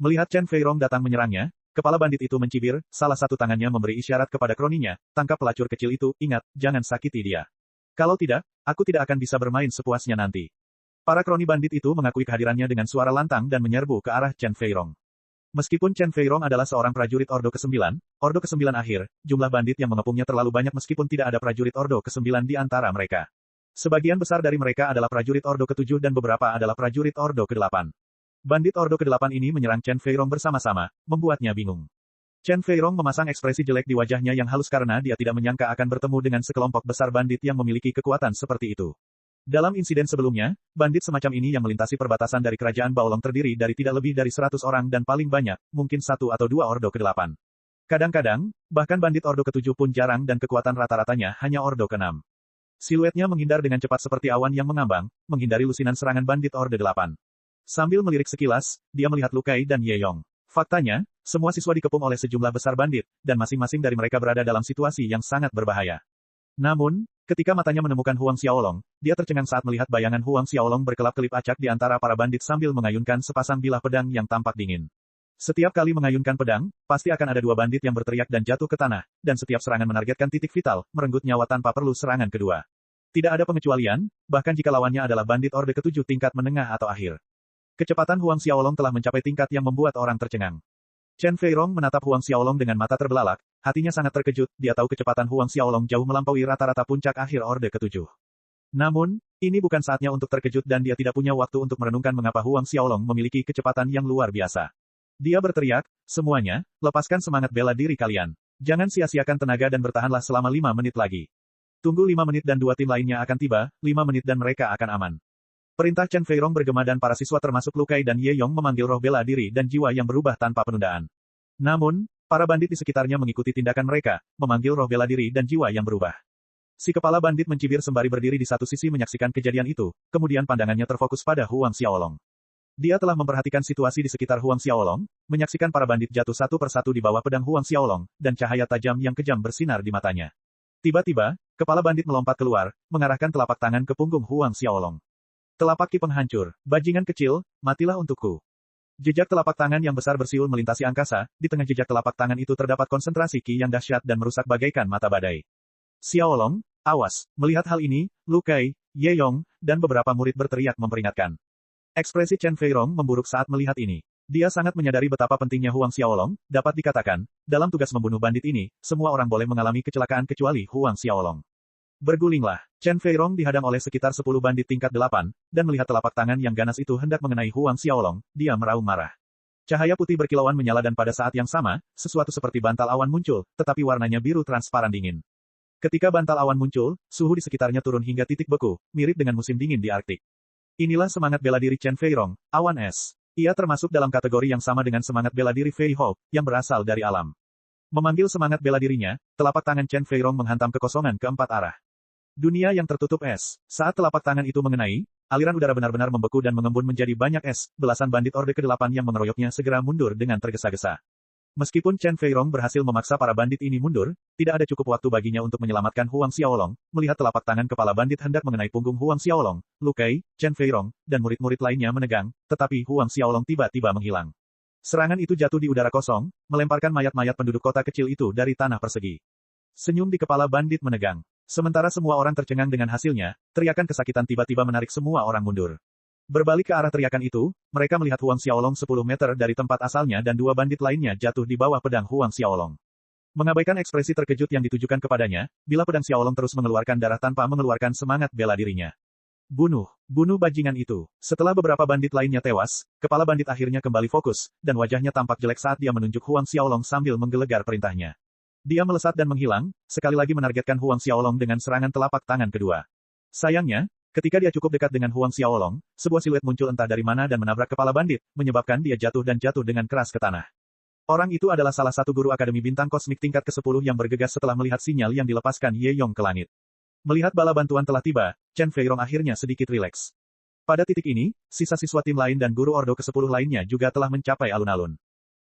Melihat Chen Feirong datang menyerangnya, kepala bandit itu mencibir, salah satu tangannya memberi isyarat kepada kroninya, tangkap pelacur kecil itu, ingat, jangan sakiti dia. Kalau tidak, aku tidak akan bisa bermain sepuasnya nanti. Para kroni bandit itu mengakui kehadirannya dengan suara lantang dan menyerbu ke arah Chen Feirong. Meskipun Chen Feirong adalah seorang prajurit Ordo ke-9, Ordo ke-9 akhir, jumlah bandit yang mengepungnya terlalu banyak meskipun tidak ada prajurit Ordo ke-9 di antara mereka. Sebagian besar dari mereka adalah prajurit Ordo ke-7 dan beberapa adalah prajurit Ordo ke-8. Bandit Ordo ke-8 ini menyerang Chen Feirong bersama-sama, membuatnya bingung. Chen Feirong memasang ekspresi jelek di wajahnya yang halus karena dia tidak menyangka akan bertemu dengan sekelompok besar bandit yang memiliki kekuatan seperti itu. Dalam insiden sebelumnya, bandit semacam ini yang melintasi perbatasan dari kerajaan Baolong terdiri dari tidak lebih dari 100 orang dan paling banyak, mungkin 1 atau 2 Ordo ke-8. Kadang-kadang, bahkan bandit Ordo ke-7 pun jarang dan kekuatan rata-ratanya hanya Ordo ke-6. Siluetnya menghindar dengan cepat seperti awan yang mengambang, menghindari lusinan serangan bandit Ordo 8. Sambil melirik sekilas, dia melihat Lu Kai dan Ye Yong. Faktanya, semua siswa dikepung oleh sejumlah besar bandit, dan masing-masing dari mereka berada dalam situasi yang sangat berbahaya. Namun, ketika matanya menemukan Huang Xiaolong, dia tercengang saat melihat bayangan Huang Xiaolong berkelap-kelip acak di antara para bandit sambil mengayunkan sepasang bilah pedang yang tampak dingin. Setiap kali mengayunkan pedang, pasti akan ada 2 bandit yang berteriak dan jatuh ke tanah, dan setiap serangan menargetkan titik vital, merenggut nyawa tanpa perlu serangan kedua. Tidak ada pengecualian, bahkan jika lawannya adalah bandit Orde ke-7 tingkat menengah atau akhir. Kecepatan Huang Xiaolong telah mencapai tingkat yang membuat orang tercengang. Chen Feirong menatap Huang Xiaolong dengan mata terbelalak, hatinya sangat terkejut, dia tahu kecepatan Huang Xiaolong jauh melampaui rata-rata puncak akhir Orde ke-7. Namun, ini bukan saatnya untuk terkejut dan dia tidak punya waktu untuk merenungkan mengapa Huang Xiaolong memiliki kecepatan yang luar biasa. Dia berteriak, semuanya, lepaskan semangat bela diri kalian. Jangan sia-siakan tenaga dan bertahanlah selama 5 menit lagi. Tunggu 5 menit dan 2 tim lainnya akan tiba, 5 menit dan mereka akan aman. Perintah Chen Feirong bergema dan para siswa termasuk Lu Kai dan Ye Yong memanggil roh bela diri dan jiwa yang berubah tanpa penundaan. Namun, para bandit di sekitarnya mengikuti tindakan mereka, memanggil roh bela diri dan jiwa yang berubah. Si kepala bandit mencibir sembari berdiri di satu sisi menyaksikan kejadian itu, kemudian pandangannya terfokus pada Huang Xiaolong. Dia telah memperhatikan situasi di sekitar Huang Xiaolong, menyaksikan para bandit jatuh satu persatu di bawah pedang Huang Xiaolong, dan cahaya tajam yang kejam bersinar di matanya. Tiba-tiba, kepala bandit melompat keluar, mengarahkan telapak tangan ke punggung Huang Xiaolong. Telapak ki penghancur, bajingan kecil, matilah untukku. Jejak telapak tangan yang besar bersiul melintasi angkasa, di tengah jejak telapak tangan itu terdapat konsentrasi ki yang dahsyat dan merusak bagaikan mata badai. Xiaolong, awas, melihat hal ini, Lu Kai, Ye Yong, dan beberapa murid berteriak memperingatkan. Ekspresi Chen Feirong memburuk saat melihat ini. Dia sangat menyadari betapa pentingnya Huang Xiaolong, dapat dikatakan, dalam tugas membunuh bandit ini, semua orang boleh mengalami kecelakaan kecuali Huang Xiaolong. Bergulinglah, Chen Feirong dihadang oleh sekitar 10 bandit tingkat 8, dan melihat telapak tangan yang ganas itu hendak mengenai Huang Xiaolong, dia meraung marah. Cahaya putih berkilauan menyala dan pada saat yang sama, sesuatu seperti bantal awan muncul, tetapi warnanya biru transparan dingin. Ketika bantal awan muncul, suhu di sekitarnya turun hingga titik beku, mirip dengan musim dingin di Arktik. Inilah semangat bela diri Chen Feirong, awan es. Ia termasuk dalam kategori yang sama dengan semangat bela diri Fei Hou, yang berasal dari alam. Memanggil semangat bela dirinya, telapak tangan Chen Feirong menghantam kekosongan ke 4 arah. Dunia yang tertutup es. Saat telapak tangan itu mengenai, aliran udara benar-benar membeku dan mengembun menjadi banyak es, belasan bandit Orde ke-8 yang mengeroyoknya segera mundur dengan tergesa-gesa. Meskipun Chen Feirong berhasil memaksa para bandit ini mundur, tidak ada cukup waktu baginya untuk menyelamatkan Huang Xiaolong, melihat telapak tangan kepala bandit hendak mengenai punggung Huang Xiaolong, Lu Kai, Chen Feirong, dan murid-murid lainnya menegang, tetapi Huang Xiaolong tiba-tiba menghilang. Serangan itu jatuh di udara kosong, melemparkan mayat-mayat penduduk kota kecil itu dari tanah persegi. Senyum di kepala bandit menegang. Sementara semua orang tercengang dengan hasilnya, teriakan kesakitan tiba-tiba menarik semua orang mundur. Berbalik ke arah teriakan itu, mereka melihat Huang Xiaolong 10 meter dari tempat asalnya dan 2 bandit lainnya jatuh di bawah pedang Huang Xiaolong. Mengabaikan ekspresi terkejut yang ditujukan kepadanya, bila pedang Xiaolong terus mengeluarkan darah tanpa mengeluarkan semangat bela dirinya. Bunuh, bunuh bajingan itu. Setelah beberapa bandit lainnya tewas, kepala bandit akhirnya kembali fokus, dan wajahnya tampak jelek saat dia menunjuk Huang Xiaolong sambil menggelegar perintahnya. Dia melesat dan menghilang, sekali lagi menargetkan Huang Xiaolong dengan serangan telapak tangan kedua. Sayangnya, ketika dia cukup dekat dengan Huang Xiaolong, sebuah siluet muncul entah dari mana dan menabrak kepala bandit, menyebabkan dia jatuh dengan keras ke tanah. Orang itu adalah salah satu guru Akademi Bintang Kosmik tingkat ke-10 yang bergegas setelah melihat sinyal yang dilepaskan Ye Yong ke langit. Melihat bala bantuan telah tiba, Chen Feirong akhirnya sedikit rileks. Pada titik ini, sisa siswa tim lain dan guru Ordo ke-10 lainnya juga telah mencapai alun-alun.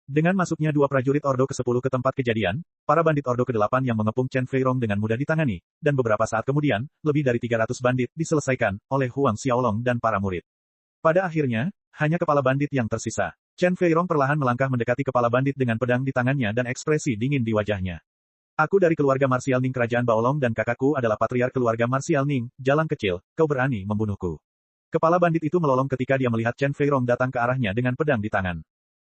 Dengan masuknya 2 prajurit Ordo ke-10 ke tempat kejadian, para bandit Ordo ke-8 yang mengepung Chen Feirong dengan mudah ditangani, dan beberapa saat kemudian, lebih dari 300 bandit diselesaikan oleh Huang Xiaolong dan para murid. Pada akhirnya, hanya kepala bandit yang tersisa. Chen Feirong perlahan melangkah mendekati kepala bandit dengan pedang di tangannya dan ekspresi dingin di wajahnya. Aku dari keluarga Marsial Ning Kerajaan Baolong dan kakakku adalah patriark keluarga Marsial Ning, jalan kecil, kau berani membunuhku. Kepala bandit itu melolong ketika dia melihat Chen Feirong datang ke arahnya dengan pedang di tangan.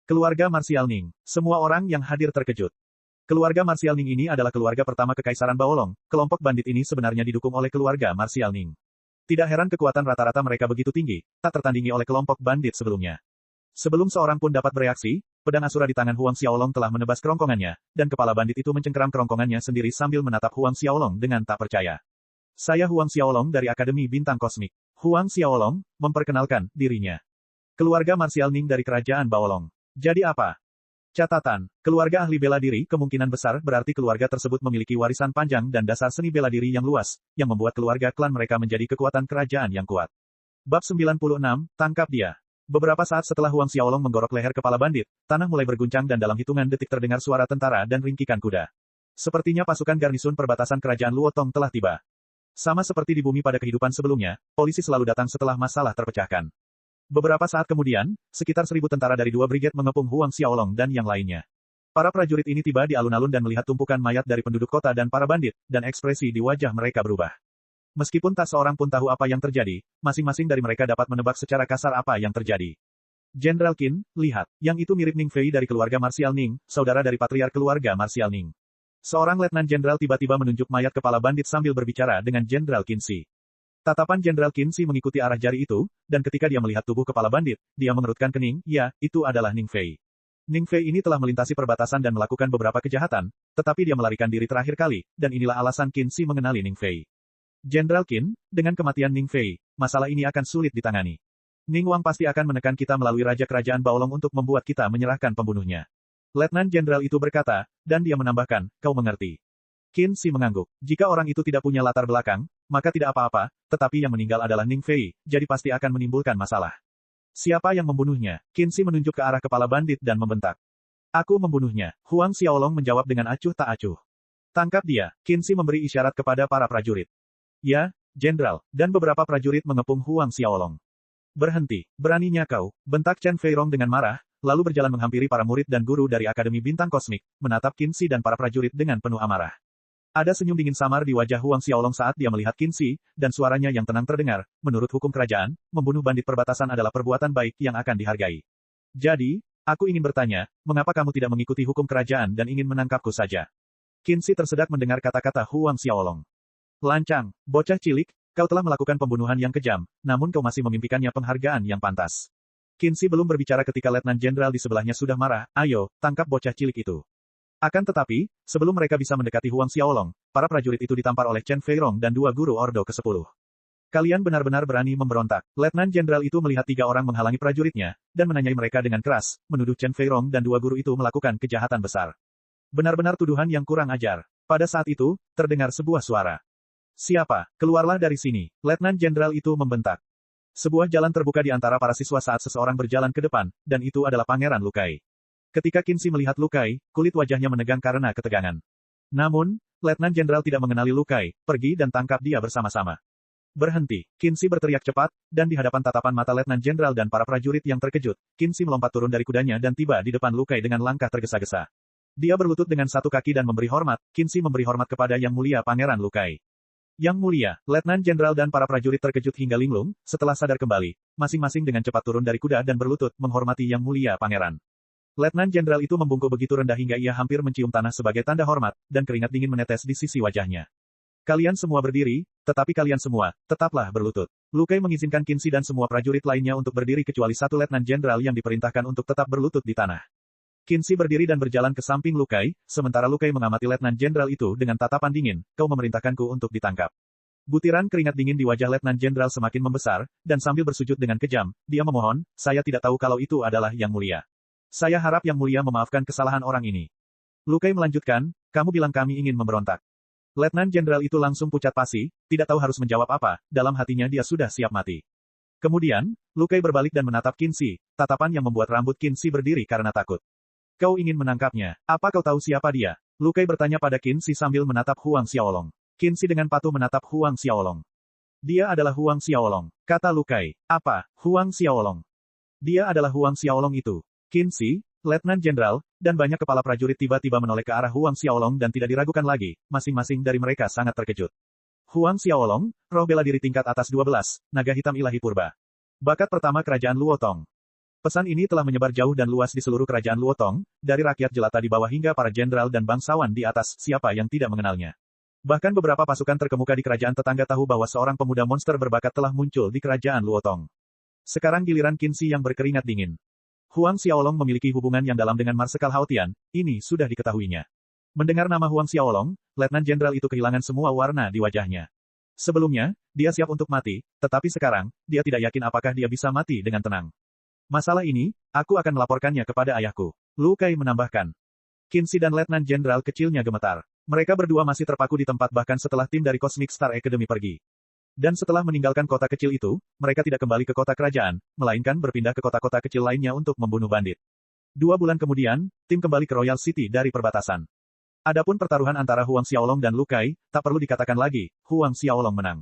Keluarga Marsial Ning. Semua orang yang hadir terkejut. Keluarga Marsial Ning ini adalah keluarga pertama Kekaisaran Baolong, kelompok bandit ini sebenarnya didukung oleh keluarga Marsial Ning. Tidak heran kekuatan rata-rata mereka begitu tinggi, tak tertandingi oleh kelompok bandit sebelumnya. Sebelum seorang pun dapat bereaksi, pedang Asura di tangan Huang Xiaolong telah menebas kerongkongannya, dan kepala bandit itu mencengkeram kerongkongannya sendiri sambil menatap Huang Xiaolong dengan tak percaya. Saya Huang Xiaolong dari Akademi Bintang Kosmik. Huang Xiaolong, memperkenalkan dirinya. Keluarga Marsial Ning dari Kerajaan Baolong. Jadi apa? Catatan, keluarga ahli bela diri kemungkinan besar berarti keluarga tersebut memiliki warisan panjang dan dasar seni bela diri yang luas, yang membuat keluarga klan mereka menjadi kekuatan kerajaan yang kuat. Bab 96, tangkap dia. Beberapa saat setelah Huang Xiaolong menggorok leher kepala bandit, tanah mulai berguncang dan dalam hitungan detik terdengar suara tentara dan ringkikan kuda. Sepertinya pasukan garnisun perbatasan kerajaan Luotong telah tiba. Sama seperti di bumi pada kehidupan sebelumnya, polisi selalu datang setelah masalah terpecahkan. Beberapa saat kemudian, sekitar 1000 tentara dari 2 brigade mengepung Huang Xiaolong dan yang lainnya. Para prajurit ini tiba di alun-alun dan melihat tumpukan mayat dari penduduk kota dan para bandit, dan ekspresi di wajah mereka berubah. Meskipun tak seorang pun tahu apa yang terjadi, masing-masing dari mereka dapat menebak secara kasar apa yang terjadi. Jenderal Qin, lihat, yang itu mirip Ning Fei dari keluarga Marsial Ning, saudara dari patriark keluarga Marsial Ning. Seorang letnan jenderal tiba-tiba menunjuk mayat kepala bandit sambil berbicara dengan Jenderal Qin Si. Tatapan Jenderal Qin Si mengikuti arah jari itu, dan ketika dia melihat tubuh kepala bandit, dia mengerutkan kening, ya, itu adalah Ning Fei. Ning Fei ini telah melintasi perbatasan dan melakukan beberapa kejahatan, tetapi dia melarikan diri terakhir kali, dan inilah alasan Qin Si mengenali Ning Fei. Jenderal Qin, dengan kematian Ning Fei, masalah ini akan sulit ditangani. Ning Wang pasti akan menekan kita melalui Raja Kerajaan Baolong untuk membuat kita menyerahkan pembunuhnya. Letnan Jenderal itu berkata, dan dia menambahkan, kau mengerti. Qin Si mengangguk. Jika orang itu tidak punya latar belakang, maka tidak apa-apa, tetapi yang meninggal adalah Ning Fei, jadi pasti akan menimbulkan masalah. Siapa yang membunuhnya? Qin Si menunjuk ke arah kepala bandit dan membentak. Aku membunuhnya. Huang Xiaolong menjawab dengan acuh tak acuh. Tangkap dia. Qin Si memberi isyarat kepada para prajurit. Ya, Jenderal, dan beberapa prajurit mengepung Huang Xiaolong. Berhenti, beraninya kau, bentak Chen Feirong dengan marah, lalu berjalan menghampiri para murid dan guru dari Akademi Bintang Kosmik, menatap Qin Si dan para prajurit dengan penuh amarah. Ada senyum dingin samar di wajah Huang Xiaolong saat dia melihat Qin Si, dan suaranya yang tenang terdengar, menurut hukum kerajaan, membunuh bandit perbatasan adalah perbuatan baik yang akan dihargai. Jadi, aku ingin bertanya, mengapa kamu tidak mengikuti hukum kerajaan dan ingin menangkapku saja? Qin Si tersedak mendengar kata-kata Huang Xiaolong. Lancang, bocah cilik, kau telah melakukan pembunuhan yang kejam, namun kau masih memimpikannya penghargaan yang pantas. Qin Si belum berbicara ketika Letnan Jenderal di sebelahnya sudah marah, ayo, tangkap bocah cilik itu. Akan tetapi, sebelum mereka bisa mendekati Huang Xiaolong, para prajurit itu ditampar oleh Chen Feirong dan 2 guru Ordo ke-10. Kalian benar-benar berani memberontak. Letnan Jenderal itu melihat 3 orang menghalangi prajuritnya, dan menanyai mereka dengan keras, menuduh Chen Feirong dan 2 guru itu melakukan kejahatan besar. Benar-benar tuduhan yang kurang ajar. Pada saat itu, terdengar sebuah suara. Siapa? Keluarlah dari sini. Letnan Jenderal itu membentak. Sebuah jalan terbuka di antara para siswa saat seseorang berjalan ke depan, dan itu adalah Pangeran Lukai. Ketika Qin Si melihat Lukai, kulit wajahnya menegang karena ketegangan. Namun, Letnan Jenderal tidak mengenali Lukai, pergi dan tangkap dia bersama-sama. Berhenti. Qin Si berteriak cepat, dan di hadapan tatapan mata Letnan Jenderal dan para prajurit yang terkejut, Qin Si melompat turun dari kudanya dan tiba di depan Lukai dengan langkah tergesa-gesa. Dia berlutut dengan satu kaki dan memberi hormat, Qin Si memberi hormat kepada Yang Mulia Pangeran Lukai. Yang Mulia, Letnan Jenderal dan para prajurit terkejut hingga linglung, setelah sadar kembali, masing-masing dengan cepat turun dari kuda dan berlutut, menghormati Yang Mulia Pangeran. Letnan Jenderal itu membungkuk begitu rendah hingga ia hampir mencium tanah sebagai tanda hormat, dan keringat dingin menetes di sisi wajahnya. Kalian semua berdiri, tetapi kalian semua, tetaplah berlutut. Lukai mengizinkan Qin Si dan semua prajurit lainnya untuk berdiri kecuali satu Letnan Jenderal yang diperintahkan untuk tetap berlutut di tanah. Qin Si berdiri dan berjalan ke samping Lukai, sementara Lukai mengamati Letnan Jenderal itu dengan tatapan dingin, kau memerintahkanku untuk ditangkap. Butiran keringat dingin di wajah Letnan Jenderal semakin membesar, dan sambil bersujud dengan kejam, dia memohon, saya tidak tahu kalau itu adalah Yang Mulia. Saya harap Yang Mulia memaafkan kesalahan orang ini. Lukai melanjutkan, kamu bilang kami ingin memberontak. Letnan Jenderal itu langsung pucat pasi, tidak tahu harus menjawab apa, dalam hatinya dia sudah siap mati. Kemudian, Lukai berbalik dan menatap Qin Si, tatapan yang membuat rambut Qin Si berdiri karena takut. Kau ingin menangkapnya. Apa kau tahu siapa dia? Lukai bertanya pada Qin Si sambil menatap Huang Xiaolong. Qin Si dengan patuh menatap Huang Xiaolong. Dia adalah Huang Xiaolong, kata Lukai. Apa? Huang Xiaolong. Dia adalah Huang Xiaolong itu. Qin Shi, Letnan Jenderal, dan banyak kepala prajurit tiba-tiba menoleh ke arah Huang Xiaolong dan tidak diragukan lagi, masing-masing dari mereka sangat terkejut. Huang Xiaolong, roh bela diri tingkat atas 12, naga hitam ilahi purba. Bakat pertama kerajaan Luotong. Pesan ini telah menyebar jauh dan luas di seluruh kerajaan Luotong, dari rakyat jelata di bawah hingga para jenderal dan bangsawan di atas, siapa yang tidak mengenalnya. Bahkan beberapa pasukan terkemuka di kerajaan tetangga tahu bahwa seorang pemuda monster berbakat telah muncul di kerajaan Luotong. Sekarang giliran Qin Shi yang berkeringat dingin. Huang Xiaolong memiliki hubungan yang dalam dengan Marsekal Hao Tian, ini sudah diketahuinya. Mendengar nama Huang Xiaolong, Letnan Jenderal itu kehilangan semua warna di wajahnya. Sebelumnya, dia siap untuk mati, tetapi sekarang, dia tidak yakin apakah dia bisa mati dengan tenang. Masalah ini, aku akan melaporkannya kepada ayahku. Lu Kai menambahkan. Qin Shi dan Letnan Jenderal kecilnya gemetar. Mereka berdua masih terpaku di tempat bahkan setelah tim dari Cosmic Star Academy pergi. Dan setelah meninggalkan kota kecil itu, mereka tidak kembali ke kota kerajaan, melainkan berpindah ke kota-kota kecil lainnya untuk membunuh bandit. 2 bulan kemudian, tim kembali ke Royal City dari perbatasan. Adapun pertaruhan antara Huang Xiaolong dan Lu Kai, tak perlu dikatakan lagi, Huang Xiaolong menang.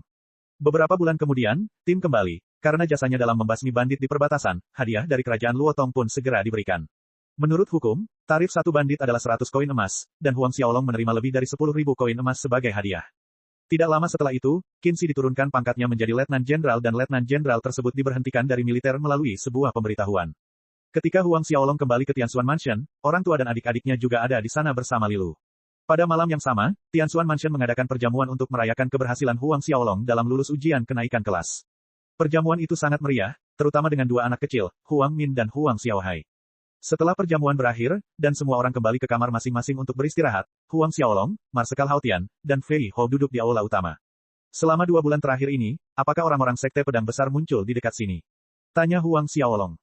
Beberapa bulan kemudian, tim kembali, karena jasanya dalam membasmi bandit di perbatasan, hadiah dari kerajaan Luotong pun segera diberikan. Menurut hukum, tarif satu bandit adalah 100 koin emas, dan Huang Xiaolong menerima lebih dari 10.000 koin emas sebagai hadiah. Tidak lama setelah itu, Qin Shi diturunkan pangkatnya menjadi Letnan Jenderal dan Letnan Jenderal tersebut diberhentikan dari militer melalui sebuah pemberitahuan. Ketika Huang Xiaolong kembali ke Tianxuan Mansion, orang tua dan adik-adiknya juga ada di sana bersama Lilu. Pada malam yang sama, Tianxuan Mansion mengadakan perjamuan untuk merayakan keberhasilan Huang Xiaolong dalam lulus ujian kenaikan kelas. Perjamuan itu sangat meriah, terutama dengan 2 anak kecil, Huang Min dan Huang Xiaohai. Setelah perjamuan berakhir, dan semua orang kembali ke kamar masing-masing untuk beristirahat, Huang Xiaolong, Marsekal Hao Tian, dan Fei Hou duduk di aula utama. Selama 2 bulan terakhir ini, apakah orang-orang sekte pedang besar muncul di dekat sini? Tanya Huang Xiaolong.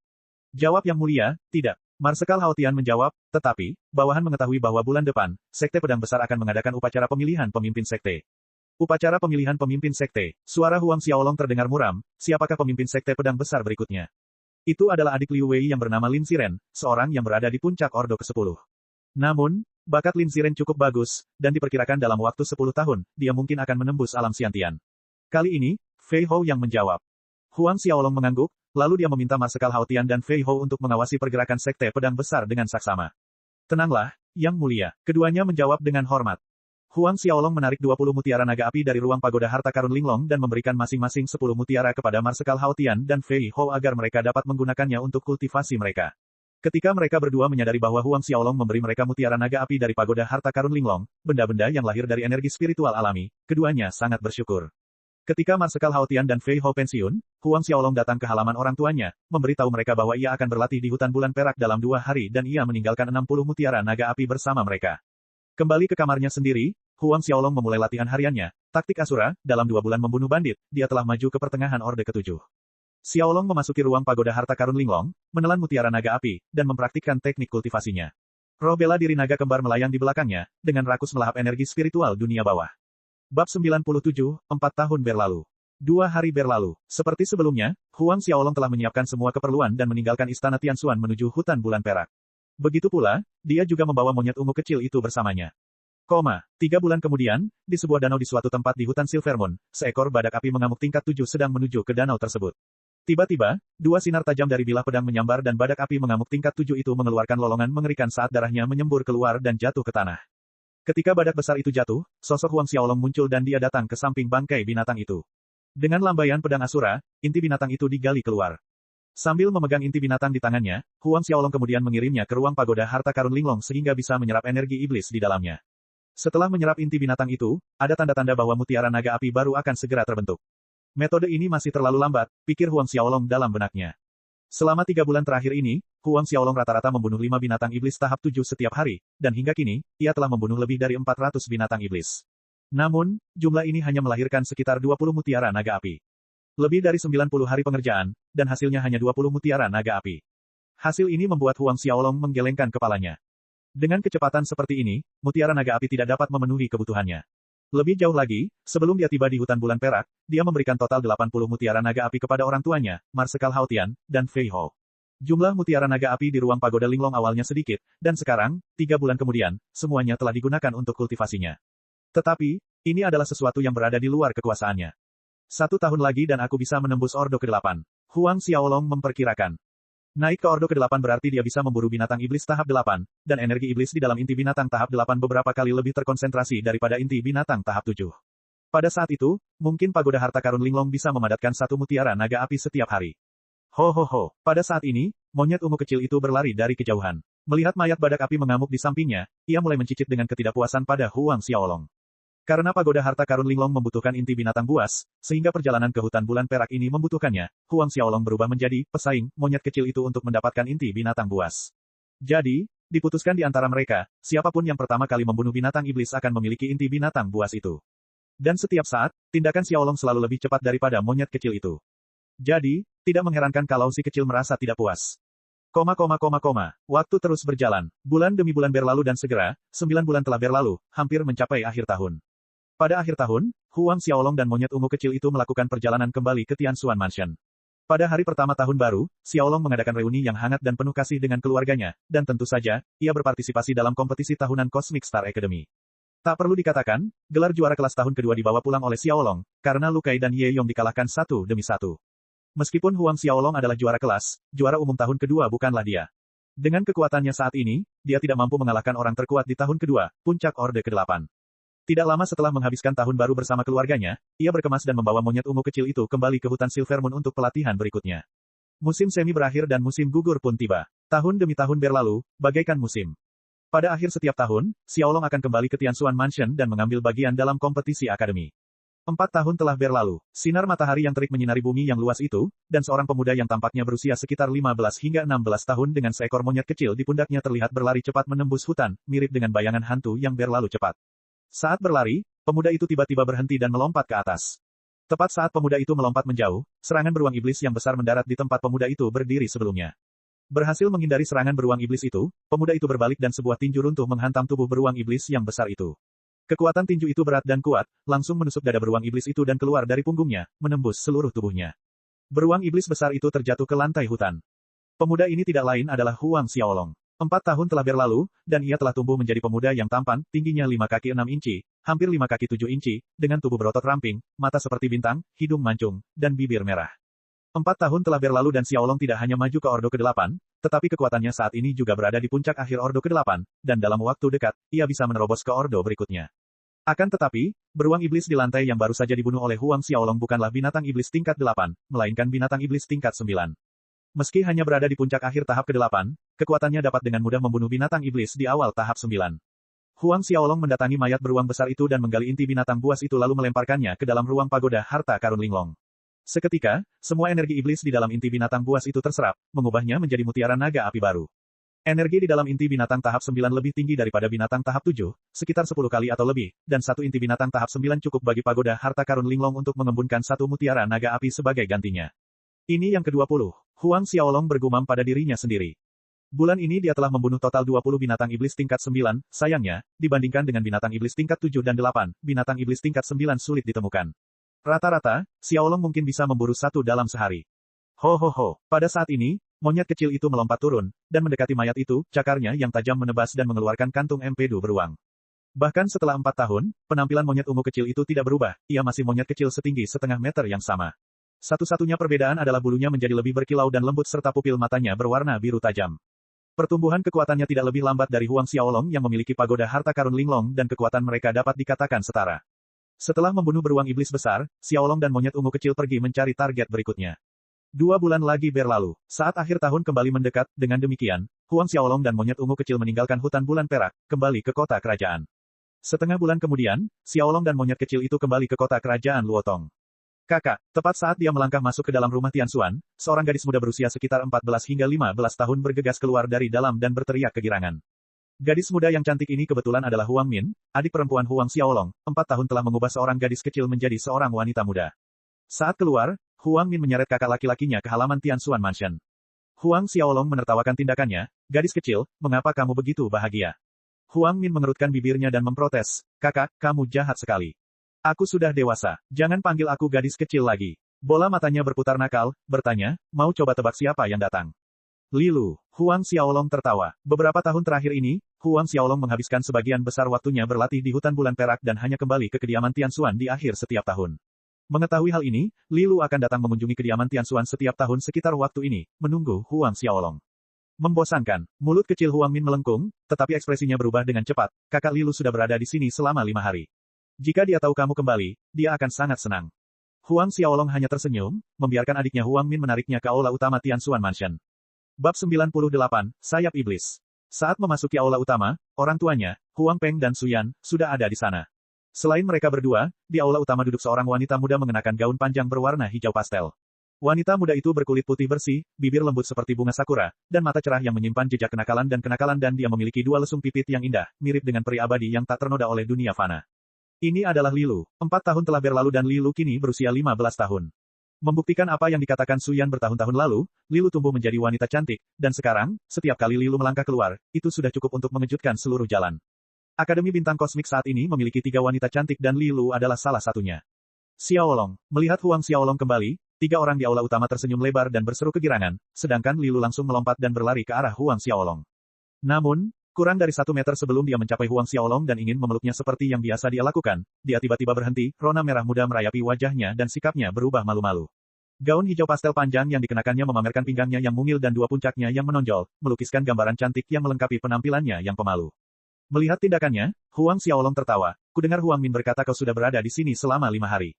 Jawab Yang Mulia, tidak. Marsekal Hao Tian menjawab, tetapi, bawahan mengetahui bahwa bulan depan, sekte pedang besar akan mengadakan upacara pemilihan pemimpin sekte. Upacara pemilihan pemimpin sekte. Suara Huang Xiaolong terdengar muram, siapakah pemimpin sekte pedang besar berikutnya? Itu adalah adik Liu Wei yang bernama Lin Xiren, seorang yang berada di puncak Ordo ke-10. Namun, bakat Lin Xiren cukup bagus, dan diperkirakan dalam waktu 10 tahun, dia mungkin akan menembus alam Xiantian. Kali ini, Fei Hou yang menjawab. Huang Xiaolong mengangguk, lalu dia meminta Marsekal Hao Tian dan Fei Hou untuk mengawasi pergerakan sekte pedang besar dengan saksama. Tenanglah, Yang Mulia. Keduanya menjawab dengan hormat. Huang Xiaolong menarik 20 mutiara naga api dari ruang pagoda harta karun Linglong dan memberikan masing-masing 10 mutiara kepada Marsekal Hao Tian dan Fei Hou agar mereka dapat menggunakannya untuk kultivasi mereka. Ketika mereka berdua menyadari bahwa Huang Xiaolong memberi mereka mutiara naga api dari pagoda harta karun Linglong, benda-benda yang lahir dari energi spiritual alami, keduanya sangat bersyukur. Ketika Marsekal Hao Tian dan Fei Hou pensiun, Huang Xiaolong datang ke halaman orang tuanya, memberitahu mereka bahwa ia akan berlatih di hutan bulan perak dalam 2 hari dan ia meninggalkan 60 mutiara naga api bersama mereka. Kembali ke kamarnya sendiri, Huang Xiaolong memulai latihan hariannya, taktik Asura, dalam 2 bulan membunuh bandit, dia telah maju ke pertengahan Orde ke-7. Xiaolong memasuki ruang pagoda harta karun Linglong, menelan mutiara naga api, dan mempraktikkan teknik kultivasinya. Roh bela diri naga kembar melayang di belakangnya, dengan rakus melahap energi spiritual dunia bawah. Bab 97, 4 tahun berlalu. 2 hari berlalu. Seperti sebelumnya, Huang Xiaolong telah menyiapkan semua keperluan dan meninggalkan istana Tianxuan menuju hutan bulan perak. Begitu pula, dia juga membawa monyet ungu kecil itu bersamanya. 3 bulan kemudian, di sebuah danau di suatu tempat di hutan Silvermoon, seekor badak api mengamuk tingkat 7 sedang menuju ke danau tersebut. Tiba-tiba, 2 sinar tajam dari bilah pedang menyambar dan badak api mengamuk tingkat 7 itu mengeluarkan lolongan mengerikan saat darahnya menyembur keluar dan jatuh ke tanah. Ketika badak besar itu jatuh, sosok Huang Xiaolong muncul dan dia datang ke samping bangkai binatang itu. Dengan lambaian pedang Asura, inti binatang itu digali keluar. Sambil memegang inti binatang di tangannya, Huang Xiaolong kemudian mengirimnya ke ruang pagoda harta karun Linglong sehingga bisa menyerap energi iblis di dalamnya. Setelah menyerap inti binatang itu, ada tanda-tanda bahwa mutiara naga api baru akan segera terbentuk. Metode ini masih terlalu lambat, pikir Huang Xiaolong dalam benaknya. Selama 3 bulan terakhir ini, Huang Xiaolong rata-rata membunuh 5 binatang iblis tahap 7 setiap hari, dan hingga kini, ia telah membunuh lebih dari 400 binatang iblis. Namun, jumlah ini hanya melahirkan sekitar 20 mutiara naga api. Lebih dari 90 hari pengerjaan, dan hasilnya hanya 20 mutiara naga api. Hasil ini membuat Huang Xiaolong menggelengkan kepalanya. Dengan kecepatan seperti ini, mutiara naga api tidak dapat memenuhi kebutuhannya. Lebih jauh lagi, sebelum dia tiba di hutan bulan perak, dia memberikan total 80 mutiara naga api kepada orang tuanya, Marsekal Hao Tian, dan Fei Hou. Jumlah mutiara naga api di ruang pagoda Linglong awalnya sedikit, dan sekarang, 3 bulan kemudian, semuanya telah digunakan untuk kultivasinya. Tetapi, ini adalah sesuatu yang berada di luar kekuasaannya. 1 tahun lagi dan aku bisa menembus Ordo ke-8. Huang Xiaolong memperkirakan. Naik ke Ordo ke-8 berarti dia bisa memburu binatang iblis tahap 8, dan energi iblis di dalam inti binatang tahap 8 beberapa kali lebih terkonsentrasi daripada inti binatang tahap 7. Pada saat itu, mungkin pagoda harta karun Linglong bisa memadatkan satu mutiara naga api setiap hari. Ho ho ho. Pada saat ini, monyet ungu kecil itu berlari dari kejauhan. Melihat mayat badak api mengamuk di sampingnya, ia mulai mencicit dengan ketidakpuasan pada Huang Xiaolong. Karena pagoda harta karun Linglong membutuhkan inti binatang buas, sehingga perjalanan ke hutan bulan perak ini membutuhkannya, Huang Xiaolong berubah menjadi pesaing monyet kecil itu untuk mendapatkan inti binatang buas. Jadi, diputuskan di antara mereka, siapapun yang pertama kali membunuh binatang iblis akan memiliki inti binatang buas itu. Dan setiap saat, tindakan Xiaolong selalu lebih cepat daripada monyet kecil itu. Jadi, tidak mengherankan kalau si kecil merasa tidak puas. Waktu terus berjalan. Bulan demi bulan berlalu dan segera, 9 bulan telah berlalu, hampir mencapai akhir tahun. Pada akhir tahun, Huang Xiaolong dan monyet ungu kecil itu melakukan perjalanan kembali ke Tianxuan Mansion. Pada hari pertama tahun baru, Xiaolong mengadakan reuni yang hangat dan penuh kasih dengan keluarganya, dan tentu saja, ia berpartisipasi dalam kompetisi tahunan Cosmic Star Academy. Tak perlu dikatakan, gelar juara kelas tahun kedua dibawa pulang oleh Xiaolong, karena Lu Kai dan Ye Yong dikalahkan satu demi satu. Meskipun Huang Xiaolong adalah juara kelas, juara umum tahun kedua bukanlah dia. Dengan kekuatannya saat ini, dia tidak mampu mengalahkan orang terkuat di tahun kedua, puncak Orde ke-8. Tidak lama setelah menghabiskan tahun baru bersama keluarganya, ia berkemas dan membawa monyet ungu kecil itu kembali ke hutan Silver Moon untuk pelatihan berikutnya. Musim semi berakhir dan musim gugur pun tiba. Tahun demi tahun berlalu, bagaikan musim. Pada akhir setiap tahun, Xiaolong akan kembali ke Tianxuan Mansion dan mengambil bagian dalam kompetisi akademi. 4 tahun telah berlalu. Sinar matahari yang terik menyinari bumi yang luas itu, dan seorang pemuda yang tampaknya berusia sekitar 15 hingga 16 tahun dengan seekor monyet kecil di pundaknya terlihat berlari cepat menembus hutan, mirip dengan bayangan hantu yang berlalu cepat. Saat berlari, pemuda itu tiba-tiba berhenti dan melompat ke atas. Tepat saat pemuda itu melompat menjauh, serangan beruang iblis yang besar mendarat di tempat pemuda itu berdiri sebelumnya. Berhasil menghindari serangan beruang iblis itu, pemuda itu berbalik dan sebuah tinju runtuh menghantam tubuh beruang iblis yang besar itu. Kekuatan tinju itu berat dan kuat, langsung menusuk dada beruang iblis itu dan keluar dari punggungnya, menembus seluruh tubuhnya. Beruang iblis besar itu terjatuh ke lantai hutan. Pemuda ini tidak lain adalah Huang Xiaolong. 4 tahun telah berlalu, dan ia telah tumbuh menjadi pemuda yang tampan, tingginya 5 kaki 6 inci, hampir 5 kaki 7 inci, dengan tubuh berotot ramping, mata seperti bintang, hidung mancung, dan bibir merah. 4 tahun telah berlalu dan Xiaolong tidak hanya maju ke Ordo ke-8, tetapi kekuatannya saat ini juga berada di puncak akhir Ordo ke-8, dan dalam waktu dekat, ia bisa menerobos ke Ordo berikutnya. Akan tetapi, beruang iblis di lantai yang baru saja dibunuh oleh Huang Xiaolong bukanlah binatang iblis tingkat 8, melainkan binatang iblis tingkat 9. Meski hanya berada di puncak akhir tahap ke-8, kekuatannya dapat dengan mudah membunuh binatang iblis di awal tahap 9. Huang Xiaolong mendatangi mayat beruang besar itu dan menggali inti binatang buas itu lalu melemparkannya ke dalam ruang pagoda harta karun Linglong. Seketika, semua energi iblis di dalam inti binatang buas itu terserap, mengubahnya menjadi mutiara naga api baru. Energi di dalam inti binatang tahap 9 lebih tinggi daripada binatang tahap 7, sekitar 10 kali atau lebih, dan satu inti binatang tahap 9 cukup bagi pagoda harta karun Linglong untuk mengembunkan satu mutiara naga api sebagai gantinya. Ini yang ke-20. Huang Xiaolong bergumam pada dirinya sendiri. Bulan ini dia telah membunuh total 20 binatang iblis tingkat 9, sayangnya, dibandingkan dengan binatang iblis tingkat 7 dan 8, binatang iblis tingkat 9 sulit ditemukan. Rata-rata, Xiaolong mungkin bisa memburu satu dalam sehari. Ho ho ho. Pada saat ini, monyet kecil itu melompat turun, dan mendekati mayat itu, cakarnya yang tajam menebas dan mengeluarkan kantung empedu beruang. Bahkan setelah 4 tahun, penampilan monyet ungu kecil itu tidak berubah, ia masih monyet kecil setinggi setengah meter yang sama. Satu-satunya perbedaan adalah bulunya menjadi lebih berkilau dan lembut serta pupil matanya berwarna biru tajam. Pertumbuhan kekuatannya tidak lebih lambat dari Huang Xiaolong yang memiliki pagoda harta karun Linglong dan kekuatan mereka dapat dikatakan setara. Setelah membunuh beruang iblis besar, Xiaolong dan monyet ungu kecil pergi mencari target berikutnya. 2 bulan lagi berlalu. Saat akhir tahun kembali mendekat, dengan demikian, Huang Xiaolong dan monyet ungu kecil meninggalkan hutan bulan perak, kembali ke kota kerajaan. Setengah bulan kemudian, Xiaolong dan monyet kecil itu kembali ke kota kerajaan Luotong. Kakak, tepat saat dia melangkah masuk ke dalam rumah Tianxuan, seorang gadis muda berusia sekitar 14 hingga 15 tahun bergegas keluar dari dalam dan berteriak kegirangan. Gadis muda yang cantik ini kebetulan adalah Huang Min, adik perempuan Huang Xiaolong, 4 tahun telah mengubah seorang gadis kecil menjadi seorang wanita muda. Saat keluar, Huang Min menyeret kakak laki-lakinya ke halaman Tianxuan Mansion. Huang Xiaolong menertawakan tindakannya, gadis kecil, mengapa kamu begitu bahagia? Huang Min mengerutkan bibirnya dan memprotes, kakak, kamu jahat sekali. Aku sudah dewasa, jangan panggil aku gadis kecil lagi. Bola matanya berputar nakal, bertanya, mau coba tebak siapa yang datang? Lilu, Huang Xiaolong tertawa. Beberapa tahun terakhir ini, Huang Xiaolong menghabiskan sebagian besar waktunya berlatih di hutan bulan perak dan hanya kembali ke kediaman Tianxuan di akhir setiap tahun. Mengetahui hal ini, Li Lu akan datang mengunjungi kediaman Tianxuan setiap tahun sekitar waktu ini, menunggu Huang Xiaolong. Membosankan, mulut kecil Huang Min melengkung, tetapi ekspresinya berubah dengan cepat. Kakak Li Lu sudah berada di sini selama 5 hari. Jika dia tahu kamu kembali, dia akan sangat senang. Huang Xiaolong hanya tersenyum, membiarkan adiknya Huang Min menariknya ke aula utama Tianxuan Mansion. Bab 98, Sayap Iblis. Saat memasuki aula utama, orang tuanya, Huang Peng dan Suyan, sudah ada di sana. Selain mereka berdua, di aula utama duduk seorang wanita muda mengenakan gaun panjang berwarna hijau pastel. Wanita muda itu berkulit putih bersih, bibir lembut seperti bunga sakura, dan mata cerah yang menyimpan jejak kenakalan dan dia memiliki 2 lesung pipit yang indah, mirip dengan peri abadi yang tak ternoda oleh dunia fana. Ini adalah Li Lu. 4 tahun telah berlalu dan Li Lu kini berusia 15 tahun. Membuktikan apa yang dikatakan Suyan bertahun-tahun lalu, Li Lu tumbuh menjadi wanita cantik, dan sekarang, setiap kali Li Lu melangkah keluar, itu sudah cukup untuk mengejutkan seluruh jalan. Akademi Bintang Kosmik saat ini memiliki 3 wanita cantik dan Li Lu adalah salah satunya. Xiaolong. Melihat Huang Xiaolong kembali, 3 orang di aula utama tersenyum lebar dan berseru kegirangan, sedangkan Li Lu langsung melompat dan berlari ke arah Huang Xiaolong. Namun, kurang dari 1 meter sebelum dia mencapai Huang Xiaolong dan ingin memeluknya seperti yang biasa dia lakukan, dia tiba-tiba berhenti, rona merah muda merayapi wajahnya dan sikapnya berubah malu-malu. Gaun hijau pastel panjang yang dikenakannya memamerkan pinggangnya yang mungil dan 2 puncaknya yang menonjol, melukiskan gambaran cantik yang melengkapi penampilannya yang pemalu. Melihat tindakannya, Huang Xiaolong tertawa. Kudengar Huang Min berkata kau sudah berada di sini selama 5 hari.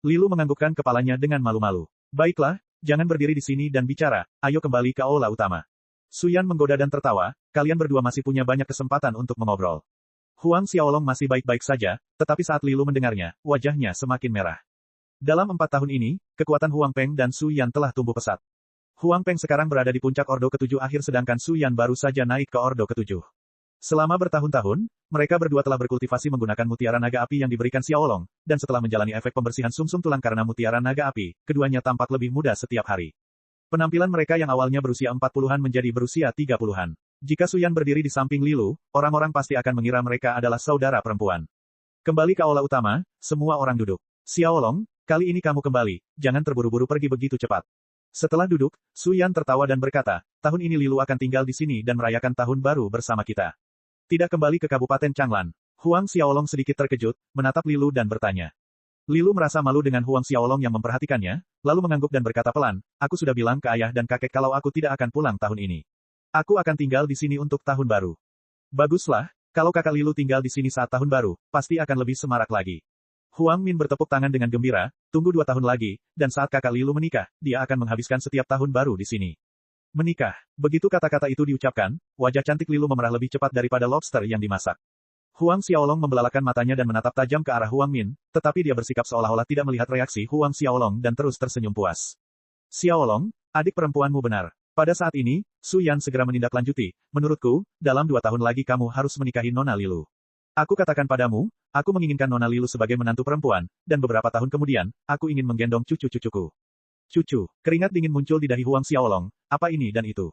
Li Lu menganggukkan kepalanya dengan malu-malu. Baiklah, jangan berdiri di sini dan bicara, ayo kembali ke aula utama. Suyan menggoda dan tertawa, kalian berdua masih punya banyak kesempatan untuk mengobrol. Huang Xiaolong masih baik-baik saja, tetapi saat Li Lu mendengarnya, wajahnya semakin merah. Dalam 4 tahun ini, kekuatan Huang Peng dan Su Yan telah tumbuh pesat. Huang Peng sekarang berada di puncak Ordo ke-7 akhir sedangkan Su Yan baru saja naik ke Ordo ke-7. Selama bertahun-tahun, mereka berdua telah berkultivasi menggunakan mutiara naga api yang diberikan Xiaolong, dan setelah menjalani efek pembersihan sumsum tulang karena mutiara naga api, keduanya tampak lebih muda setiap hari. Penampilan mereka yang awalnya berusia 40-an menjadi berusia 30-an. Jika Suyan berdiri di samping Li Lu, orang-orang pasti akan mengira mereka adalah saudara perempuan. Kembali ke aula utama, semua orang duduk. Xiaolong, kali ini kamu kembali, jangan terburu-buru pergi begitu cepat. Setelah duduk, Suyan tertawa dan berkata, tahun ini Li Lu akan tinggal di sini dan merayakan tahun baru bersama kita. Tidak kembali ke Kabupaten Changlan. Huang Xiaolong sedikit terkejut, menatap Li Lu dan bertanya. Li Lu merasa malu dengan Huang Xiaolong yang memperhatikannya, lalu mengangguk dan berkata pelan, aku sudah bilang ke ayah dan kakek kalau aku tidak akan pulang tahun ini. Aku akan tinggal di sini untuk tahun baru. Baguslah, kalau kakak Li Lu tinggal di sini saat tahun baru, pasti akan lebih semarak lagi. Huang Min bertepuk tangan dengan gembira, tunggu 2 tahun lagi, dan saat kakak Li Lu menikah, dia akan menghabiskan setiap tahun baru di sini. Menikah. Begitu kata-kata itu diucapkan, wajah cantik Li Lu memerah lebih cepat daripada lobster yang dimasak. Huang Xiaolong membelalakan matanya dan menatap tajam ke arah Huang Min, tetapi dia bersikap seolah-olah tidak melihat reaksi Huang Xiaolong dan terus tersenyum puas. Xiaolong, adik perempuanmu benar. Pada saat ini, Su Yan segera menindaklanjuti, menurutku, dalam 2 tahun lagi kamu harus menikahi Nona Li Lu. Aku katakan padamu, aku menginginkan Nona Li Lu sebagai menantu perempuan, dan beberapa tahun kemudian, aku ingin menggendong cucu-cucuku. Cucu, keringat dingin muncul di dahi Huang Xiaolong, apa ini dan itu.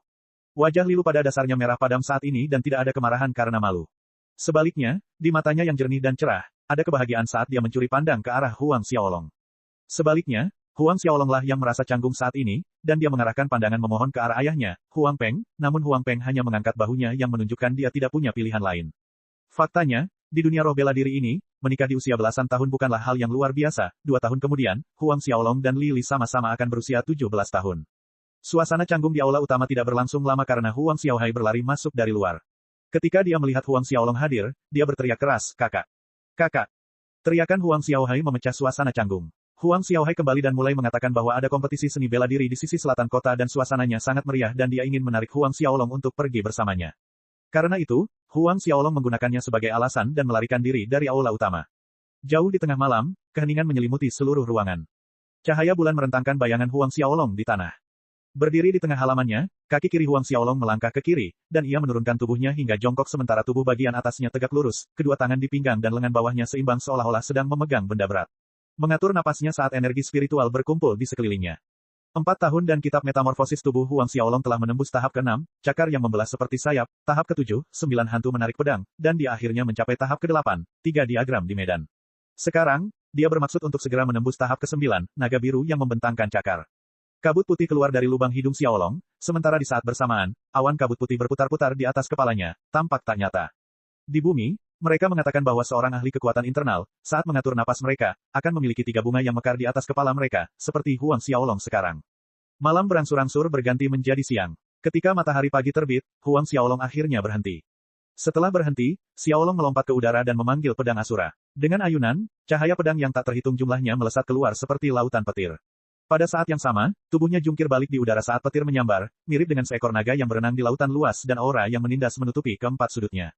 Wajah Li Lu pada dasarnya merah padam saat ini dan tidak ada kemarahan karena malu. Sebaliknya, di matanya yang jernih dan cerah, ada kebahagiaan saat dia mencuri pandang ke arah Huang Xiaolong. Sebaliknya, Huang Xiaolong lah yang merasa canggung saat ini, dan dia mengarahkan pandangan memohon ke arah ayahnya, Huang Peng, namun Huang Peng hanya mengangkat bahunya yang menunjukkan dia tidak punya pilihan lain. Faktanya, di dunia roh bela diri ini, menikah di usia belasan tahun bukanlah hal yang luar biasa. 2 tahun kemudian, Huang Xiaolong dan Li Li sama-sama akan berusia 17 tahun. Suasana canggung di aula utama tidak berlangsung lama karena Huang Xiaohai berlari masuk dari luar. Ketika dia melihat Huang Xiaolong hadir, dia berteriak keras, kakak. Kakak. Teriakan Huang Xiaohai memecah suasana canggung. Huang Xiaohai kembali dan mulai mengatakan bahwa ada kompetisi seni bela diri di sisi selatan kota dan suasananya sangat meriah dan dia ingin menarik Huang Xiaolong untuk pergi bersamanya. Karena itu, Huang Xiaolong menggunakannya sebagai alasan dan melarikan diri dari aula utama. Jauh di tengah malam, keheningan menyelimuti seluruh ruangan. Cahaya bulan merentangkan bayangan Huang Xiaolong di tanah. Berdiri di tengah halamannya, kaki kiri Huang Xiaolong melangkah ke kiri, dan ia menurunkan tubuhnya hingga jongkok sementara tubuh bagian atasnya tegak lurus, kedua tangan di pinggang dan lengan bawahnya seimbang seolah-olah sedang memegang benda berat. Mengatur napasnya saat energi spiritual berkumpul di sekelilingnya. 4 tahun dan kitab metamorfosis tubuh Huang Xiaolong telah menembus tahap ke-6, cakar yang membelah seperti sayap, tahap ke-7, 9 hantu menarik pedang, dan dia akhirnya mencapai tahap ke-8, 3 diagram di medan. Sekarang, dia bermaksud untuk segera menembus tahap ke-9, naga biru yang membentangkan cakar. Kabut putih keluar dari lubang hidung Xiaolong, sementara di saat bersamaan, awan kabut putih berputar-putar di atas kepalanya, tampak tak nyata. Di bumi, Mereka mengatakan bahwa seorang ahli kekuatan internal, saat mengatur napas mereka, akan memiliki 3 bunga yang mekar di atas kepala mereka, seperti Huang Xiaolong sekarang. Malam berangsur-angsur berganti menjadi siang. Ketika matahari pagi terbit, Huang Xiaolong akhirnya berhenti. Setelah berhenti, Xiaolong melompat ke udara dan memanggil pedang Asura. Dengan ayunan, cahaya pedang yang tak terhitung jumlahnya melesat keluar seperti lautan petir. Pada saat yang sama, tubuhnya jungkir balik di udara saat petir menyambar, mirip dengan seekor naga yang berenang di lautan luas dan aura yang menindas menutupi keempat sudutnya.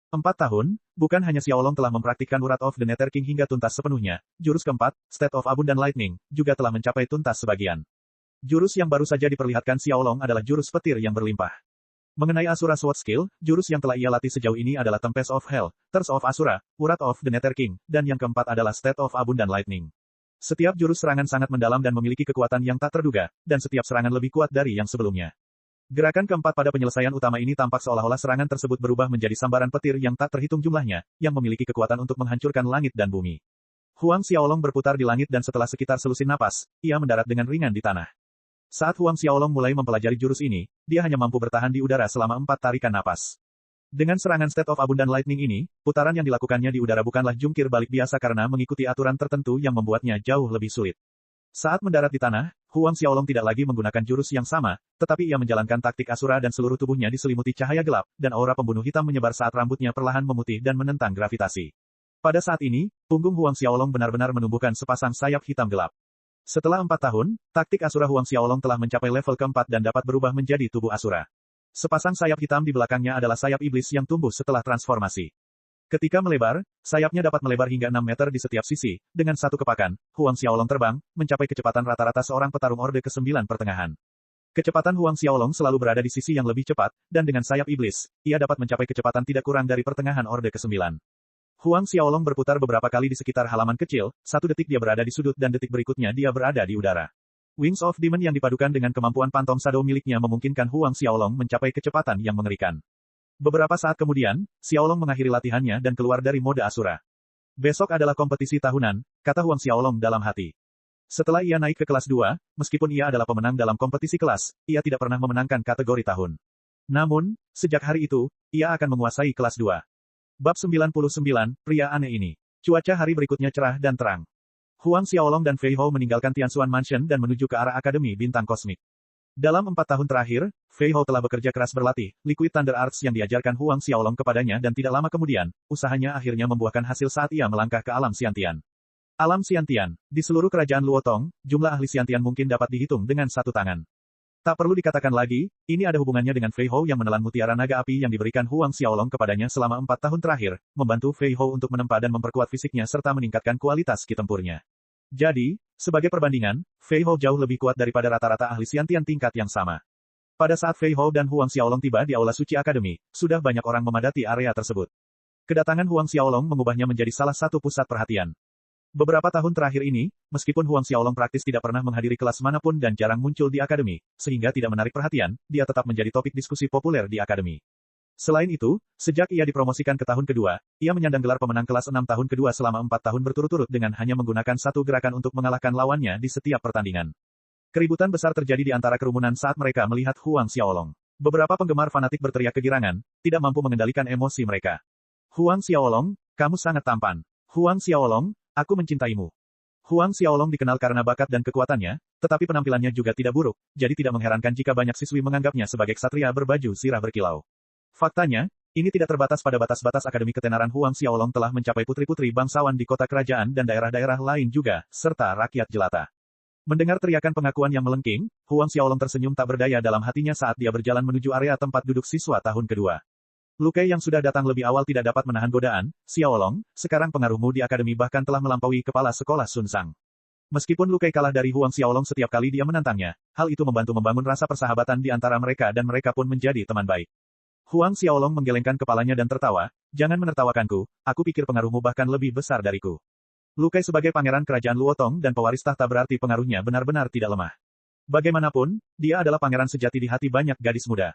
4 tahun, bukan hanya Xiaolong telah mempraktikkan Wrath of the Nether King hingga tuntas sepenuhnya, jurus keempat, State of Abundant Lightning, juga telah mencapai tuntas sebagian. Jurus yang baru saja diperlihatkan Xiaolong adalah jurus petir yang berlimpah. Mengenai Asura Sword Skill, jurus yang telah ia latih sejauh ini adalah Tempest of Hell, Thirst of Asura, Wrath of the Nether King, dan yang keempat adalah State of Abundant Lightning. Setiap jurus serangan sangat mendalam dan memiliki kekuatan yang tak terduga, dan setiap serangan lebih kuat dari yang sebelumnya. Gerakan keempat pada penyelesaian utama ini tampak seolah-olah serangan tersebut berubah menjadi sambaran petir yang tak terhitung jumlahnya, yang memiliki kekuatan untuk menghancurkan langit dan bumi. Huang Xiaolong berputar di langit dan setelah sekitar selusin napas, ia mendarat dengan ringan di tanah. Saat Huang Xiaolong mulai mempelajari jurus ini, dia hanya mampu bertahan di udara selama 4 tarikan napas. Dengan serangan State of Abundant Lightning ini, putaran yang dilakukannya di udara bukanlah jungkir balik biasa karena mengikuti aturan tertentu yang membuatnya jauh lebih sulit. Saat mendarat di tanah, Huang Xiaolong tidak lagi menggunakan jurus yang sama, tetapi ia menjalankan taktik Asura dan seluruh tubuhnya diselimuti cahaya gelap, dan aura pembunuh hitam menyebar saat rambutnya perlahan memutih dan menentang gravitasi. Pada saat ini, punggung Huang Xiaolong benar-benar menumbuhkan sepasang sayap hitam gelap. Setelah 4 tahun, taktik Asura Huang Xiaolong telah mencapai level keempat dan dapat berubah menjadi tubuh Asura. Sepasang sayap hitam di belakangnya adalah sayap iblis yang tumbuh setelah transformasi. Ketika melebar, sayapnya dapat melebar hingga 6 meter di setiap sisi. Dengan satu kepakan, Huang Xiaolong terbang, mencapai kecepatan rata-rata seorang petarung Orde ke-9 pertengahan. Kecepatan Huang Xiaolong selalu berada di sisi yang lebih cepat, dan dengan sayap iblis, ia dapat mencapai kecepatan tidak kurang dari pertengahan Orde ke-9. Huang Xiaolong berputar beberapa kali di sekitar halaman kecil, 1 detik dia berada di sudut dan detik berikutnya dia berada di udara. Wings of Demon yang dipadukan dengan kemampuan Phantom Shadow miliknya memungkinkan Huang Xiaolong mencapai kecepatan yang mengerikan. Beberapa saat kemudian, Xiaolong mengakhiri latihannya dan keluar dari mode Asura. Besok adalah kompetisi tahunan, kata Huang Xiaolong dalam hati. Setelah ia naik ke kelas 2, meskipun ia adalah pemenang dalam kompetisi kelas, ia tidak pernah memenangkan kategori tahun. Namun, sejak hari itu, ia akan menguasai kelas 2. Bab 99, pria aneh ini. Cuaca hari berikutnya cerah dan terang. Huang Xiaolong dan Fei Hou meninggalkan Tianxuan Mansion dan menuju ke arah Akademi Bintang Kosmik. Dalam 4 tahun terakhir, Fei Hou telah bekerja keras berlatih, Liquid Thunder Arts yang diajarkan Huang Xiaolong kepadanya dan tidak lama kemudian, usahanya akhirnya membuahkan hasil saat ia melangkah ke alam Xiantian. Alam Xiantian, di seluruh kerajaan Luotong, jumlah ahli Xiantian mungkin dapat dihitung dengan satu tangan. Tak perlu dikatakan lagi, ini ada hubungannya dengan Fei Hou yang menelan mutiara naga api yang diberikan Huang Xiaolong kepadanya selama 4 tahun terakhir, membantu Fei Hou untuk menempa dan memperkuat fisiknya serta meningkatkan kualitas ki tempurnya. Jadi, sebagai perbandingan, Fei Hou jauh lebih kuat daripada rata-rata ahli Xiantian tingkat yang sama. Pada saat Fei Hou dan Huang Xiaolong tiba di Aula Suci Akademi, sudah banyak orang memadati area tersebut. Kedatangan Huang Xiaolong mengubahnya menjadi salah satu pusat perhatian. Beberapa tahun terakhir ini, meskipun Huang Xiaolong praktis tidak pernah menghadiri kelas manapun dan jarang muncul di akademi, sehingga tidak menarik perhatian, dia tetap menjadi topik diskusi populer di akademi. Selain itu, sejak ia dipromosikan ke tahun kedua, ia menyandang gelar pemenang kelas 6 tahun kedua selama 4 tahun berturut-turut dengan hanya menggunakan satu gerakan untuk mengalahkan lawannya di setiap pertandingan. Keributan besar terjadi di antara kerumunan saat mereka melihat Huang Xiaolong. Beberapa penggemar fanatik berteriak kegirangan, tidak mampu mengendalikan emosi mereka. Huang Xiaolong, kamu sangat tampan. Huang Xiaolong, aku mencintaimu. Huang Xiaolong dikenal karena bakat dan kekuatannya, tetapi penampilannya juga tidak buruk, jadi tidak mengherankan jika banyak siswi menganggapnya sebagai ksatria berbaju sirah berkilau. Faktanya, ini tidak terbatas pada batas-batas akademi ketenaran. Huang Xiaolong telah mencapai putri-putri bangsawan di kota kerajaan dan daerah-daerah lain juga, serta rakyat jelata. Mendengar teriakan pengakuan yang melengking, Huang Xiaolong tersenyum tak berdaya dalam hatinya saat dia berjalan menuju area tempat duduk siswa tahun kedua. Lu Kei yang sudah datang lebih awal tidak dapat menahan godaan. Xiaolong, sekarang pengaruhmu di akademi bahkan telah melampaui kepala sekolah Sun Sang. Meskipun Lu Kei kalah dari Huang Xiaolong setiap kali dia menantangnya, hal itu membantu membangun rasa persahabatan di antara mereka dan mereka pun menjadi teman baik. Huang Xiaolong menggelengkan kepalanya dan tertawa, jangan menertawakanku, aku pikir pengaruhmu bahkan lebih besar dariku. Lu Kei sebagai pangeran kerajaan Luotong dan pewaris tahta berarti pengaruhnya benar-benar tidak lemah. Bagaimanapun, dia adalah pangeran sejati di hati banyak gadis muda.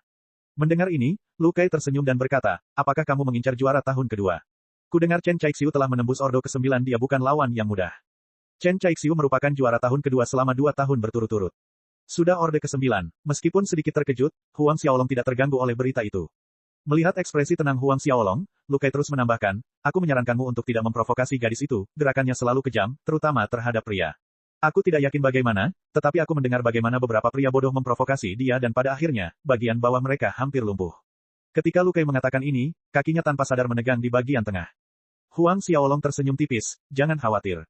Mendengar ini, Lu Kei tersenyum dan berkata, apakah kamu mengincar juara tahun kedua? Kudengar Chen Caixiu telah menembus Ordo ke-9, dia bukan lawan yang mudah. Chen Caixiu merupakan juara tahun kedua selama 2 tahun berturut-turut. Sudah Orde ke-9, meskipun sedikit terkejut, Huang Xiaolong tidak terganggu oleh berita itu. Melihat ekspresi tenang Huang Xiaolong, Lu Kai terus menambahkan, aku menyarankanmu untuk tidak memprovokasi gadis itu, gerakannya selalu kejam, terutama terhadap pria. Aku tidak yakin bagaimana, tetapi aku mendengar bagaimana beberapa pria bodoh memprovokasi dia dan pada akhirnya, bagian bawah mereka hampir lumpuh. Ketika Lu Kai mengatakan ini, kakinya tanpa sadar menegang di bagian tengah. Huang Xiaolong tersenyum tipis, jangan khawatir.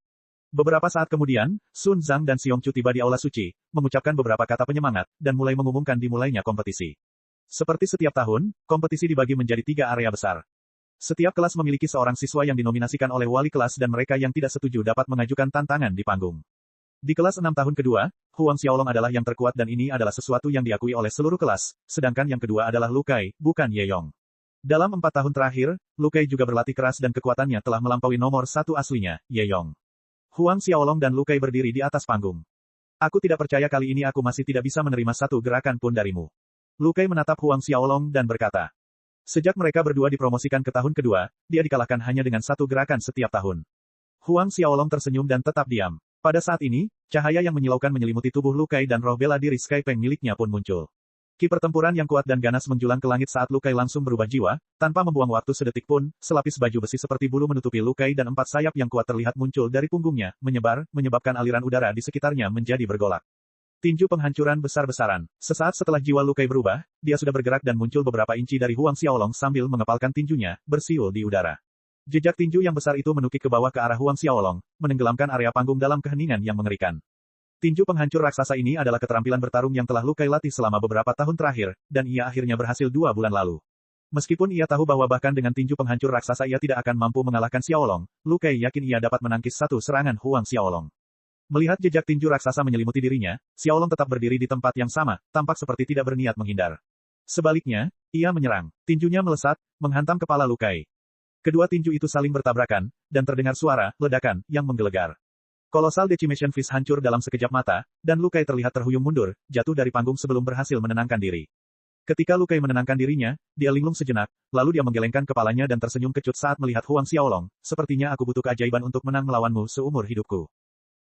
Beberapa saat kemudian, Sun Zhang dan Xiong Chu tiba di aula suci, mengucapkan beberapa kata penyemangat, dan mulai mengumumkan dimulainya kompetisi. Seperti setiap tahun, kompetisi dibagi menjadi 3 area besar. Setiap kelas memiliki seorang siswa yang dinominasikan oleh wali kelas dan mereka yang tidak setuju dapat mengajukan tantangan di panggung. Di kelas 6 tahun kedua, Huang Xiaolong adalah yang terkuat dan ini adalah sesuatu yang diakui oleh seluruh kelas, sedangkan yang kedua adalah Lu Kai, bukan Ye Yong. Dalam 4 tahun terakhir, Lu Kai juga berlatih keras dan kekuatannya telah melampaui nomor 1 aslinya, Ye Yong. Huang Xiaolong dan Lu Kai berdiri di atas panggung. Aku tidak percaya kali ini aku masih tidak bisa menerima satu gerakan pun darimu. Lu Kai menatap Huang Xiaolong dan berkata. Sejak mereka berdua dipromosikan ke tahun kedua, dia dikalahkan hanya dengan satu gerakan setiap tahun. Huang Xiaolong tersenyum dan tetap diam. Pada saat ini, cahaya yang menyilaukan menyelimuti tubuh Lu Kai dan roh bela diri Sky Peng miliknya pun muncul. Ki pertempuran yang kuat dan ganas menjulang ke langit saat Lu Kai langsung berubah jiwa, tanpa membuang waktu sedetik pun, selapis baju besi seperti bulu menutupi Lu Kai dan 4 sayap yang kuat terlihat muncul dari punggungnya, menyebabkan aliran udara di sekitarnya menjadi bergolak. Tinju penghancuran besar-besaran. Sesaat setelah jiwa Lu Kai berubah, dia sudah bergerak dan muncul beberapa inci dari Huang Xiaolong sambil mengepalkan tinjunya, bersiul di udara. Jejak tinju yang besar itu menukik ke bawah ke arah Huang Xiaolong, menenggelamkan area panggung dalam keheningan yang mengerikan. Tinju penghancur raksasa ini adalah keterampilan bertarung yang telah Lu Kai latih selama beberapa tahun terakhir, dan ia akhirnya berhasil 2 bulan lalu. Meskipun ia tahu bahwa bahkan dengan tinju penghancur raksasa ia tidak akan mampu mengalahkan Xiaolong, Lu Kai yakin ia dapat menangkis satu serangan Huang Xiaolong. Melihat jejak tinju raksasa menyelimuti dirinya, Xiaolong tetap berdiri di tempat yang sama, tampak seperti tidak berniat menghindar. Sebaliknya, ia menyerang. Tinjunya melesat, menghantam kepala Lu Kai. Kedua tinju itu saling bertabrakan, dan terdengar suara ledakan yang menggelegar. Colossal Decimation Fist hancur dalam sekejap mata, dan Lu Kai terlihat terhuyung mundur, jatuh dari panggung sebelum berhasil menenangkan diri. Ketika Lu Kai menenangkan dirinya, dia linglung sejenak, lalu dia menggelengkan kepalanya dan tersenyum kecut saat melihat Huang Xiaolong. Sepertinya aku butuh keajaiban untuk menang melawanmu seumur hidupku.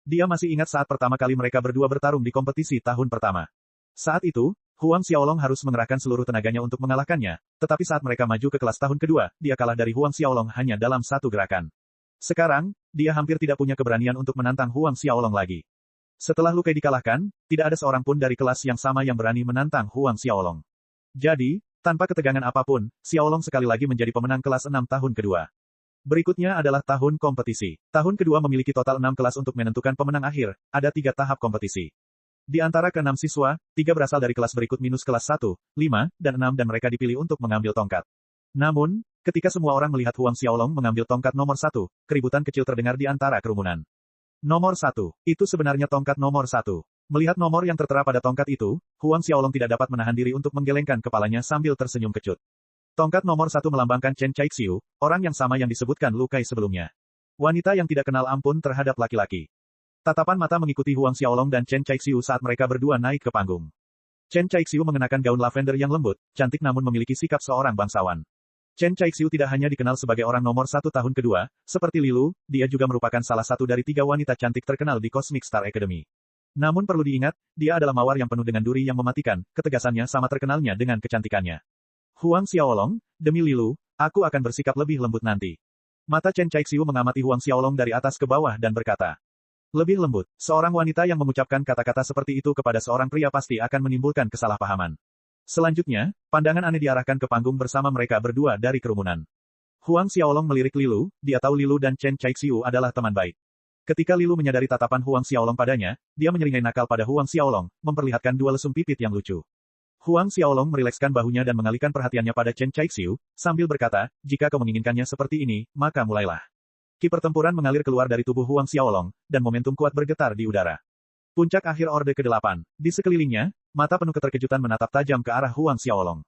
Dia masih ingat saat pertama kali mereka berdua bertarung di kompetisi tahun pertama. Saat itu, Huang Xiaolong harus mengerahkan seluruh tenaganya untuk mengalahkannya, tetapi saat mereka maju ke kelas tahun kedua, dia kalah dari Huang Xiaolong hanya dalam satu gerakan. Sekarang, dia hampir tidak punya keberanian untuk menantang Huang Xiaolong lagi. Setelah Lu Kai dikalahkan, tidak ada seorang pun dari kelas yang sama yang berani menantang Huang Xiaolong. Jadi, tanpa ketegangan apapun, Xiaolong sekali lagi menjadi pemenang kelas 6 tahun kedua. Berikutnya adalah tahun kompetisi. Tahun kedua memiliki total 6 kelas untuk menentukan pemenang akhir, ada 3 tahap kompetisi. Di antara ke-6 siswa, 3 berasal dari kelas berikut minus kelas 1, 5, dan 6 dan mereka dipilih untuk mengambil tongkat. Namun, ketika semua orang melihat Huang Xiaolong mengambil tongkat nomor 1, keributan kecil terdengar di antara kerumunan. Nomor 1, itu sebenarnya tongkat nomor 1. Melihat nomor yang tertera pada tongkat itu, Huang Xiaolong tidak dapat menahan diri untuk menggelengkan kepalanya sambil tersenyum kecut. Tongkat nomor 1 melambangkan Chen Caixiu, orang yang sama yang disebutkan Lu Kai sebelumnya. Wanita yang tidak kenal ampun terhadap laki-laki. Tatapan mata mengikuti Huang Xiaolong dan Chen Caixiu saat mereka berdua naik ke panggung. Chen Caixiu mengenakan gaun lavender yang lembut, cantik namun memiliki sikap seorang bangsawan. Chen Caixiu tidak hanya dikenal sebagai orang nomor 1 tahun kedua, seperti Lilu, dia juga merupakan salah satu dari 3 wanita cantik terkenal di Cosmic Star Academy. Namun perlu diingat, dia adalah mawar yang penuh dengan duri yang mematikan, ketegasannya sama terkenalnya dengan kecantikannya. Huang Xiaolong, demi Lilu, aku akan bersikap lebih lembut nanti. Mata Chen Caixiu mengamati Huang Xiaolong dari atas ke bawah dan berkata. Lebih lembut, seorang wanita yang mengucapkan kata-kata seperti itu kepada seorang pria pasti akan menimbulkan kesalahpahaman. Selanjutnya, pandangan aneh diarahkan ke panggung bersama mereka berdua dari kerumunan. Huang Xiaolong melirik Lilu, dia tahu Lilu dan Chen Caixiu adalah teman baik. Ketika Lilu menyadari tatapan Huang Xiaolong padanya, dia menyeringai nakal pada Huang Xiaolong, memperlihatkan 2 lesung pipit yang lucu. Huang Xiaolong merilekskan bahunya dan mengalihkan perhatiannya pada Chen Caixiu, sambil berkata, jika kau menginginkannya seperti ini, maka mulailah. Ki pertempuran mengalir keluar dari tubuh Huang Xiaolong, dan momentum kuat bergetar di udara. Puncak akhir Orde ke-8. Di sekelilingnya, mata penuh keterkejutan menatap tajam ke arah Huang Xiaolong.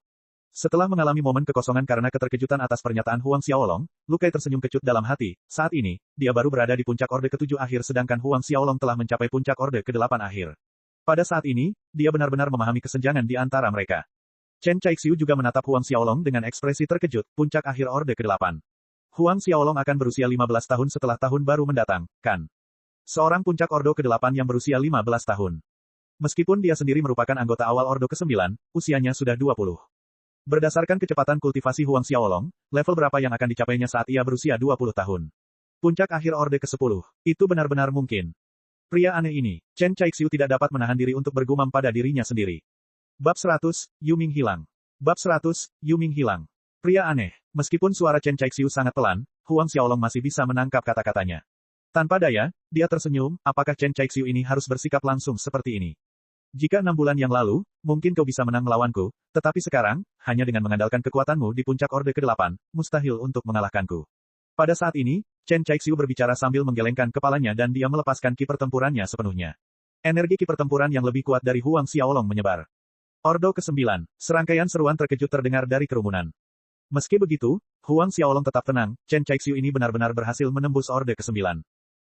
Setelah mengalami momen kekosongan karena keterkejutan atas pernyataan Huang Xiaolong, Lu Kai tersenyum kecut dalam hati. Saat ini, dia baru berada di puncak Orde ke-7 akhir sedangkan Huang Xiaolong telah mencapai puncak Orde ke-8 akhir. Pada saat ini, dia benar-benar memahami kesenjangan di antara mereka. Chen Caixiu juga menatap Huang Xiaolong dengan ekspresi terkejut, puncak akhir Orde ke-8. Huang Xiaolong akan berusia 15 tahun setelah tahun baru mendatang, kan? Seorang puncak Ordo ke-8 yang berusia 15 tahun. Meskipun dia sendiri merupakan anggota awal Ordo ke-9, usianya sudah 20. Berdasarkan kecepatan kultivasi Huang Xiaolong, level berapa yang akan dicapainya saat ia berusia 20 tahun? Puncak akhir Orde ke-10. Itu benar-benar mungkin. Pria aneh ini, Chen Caixiu tidak dapat menahan diri untuk bergumam pada dirinya sendiri. Bab 100, Yuming hilang. Bab 100, Yuming hilang. Pria aneh. Meskipun suara Chen Caixiu sangat pelan, Huang Xiaolong masih bisa menangkap kata-katanya. Tanpa daya, dia tersenyum, apakah Chen Caixiu ini harus bersikap langsung seperti ini? Jika 6 bulan yang lalu, mungkin kau bisa menang melawanku, tetapi sekarang, hanya dengan mengandalkan kekuatanmu di puncak Orde ke-8, mustahil untuk mengalahkanku. Pada saat ini, Chen Caixiu berbicara sambil menggelengkan kepalanya dan dia melepaskan ki pertempurannya sepenuhnya. Energi ki pertempuran yang lebih kuat dari Huang Xiaolong menyebar. Ordo ke-9, serangkaian seruan terkejut terdengar dari kerumunan. Meski begitu, Huang Xiaolong tetap tenang, Chen Caixiu ini benar-benar berhasil menembus Orde ke-9.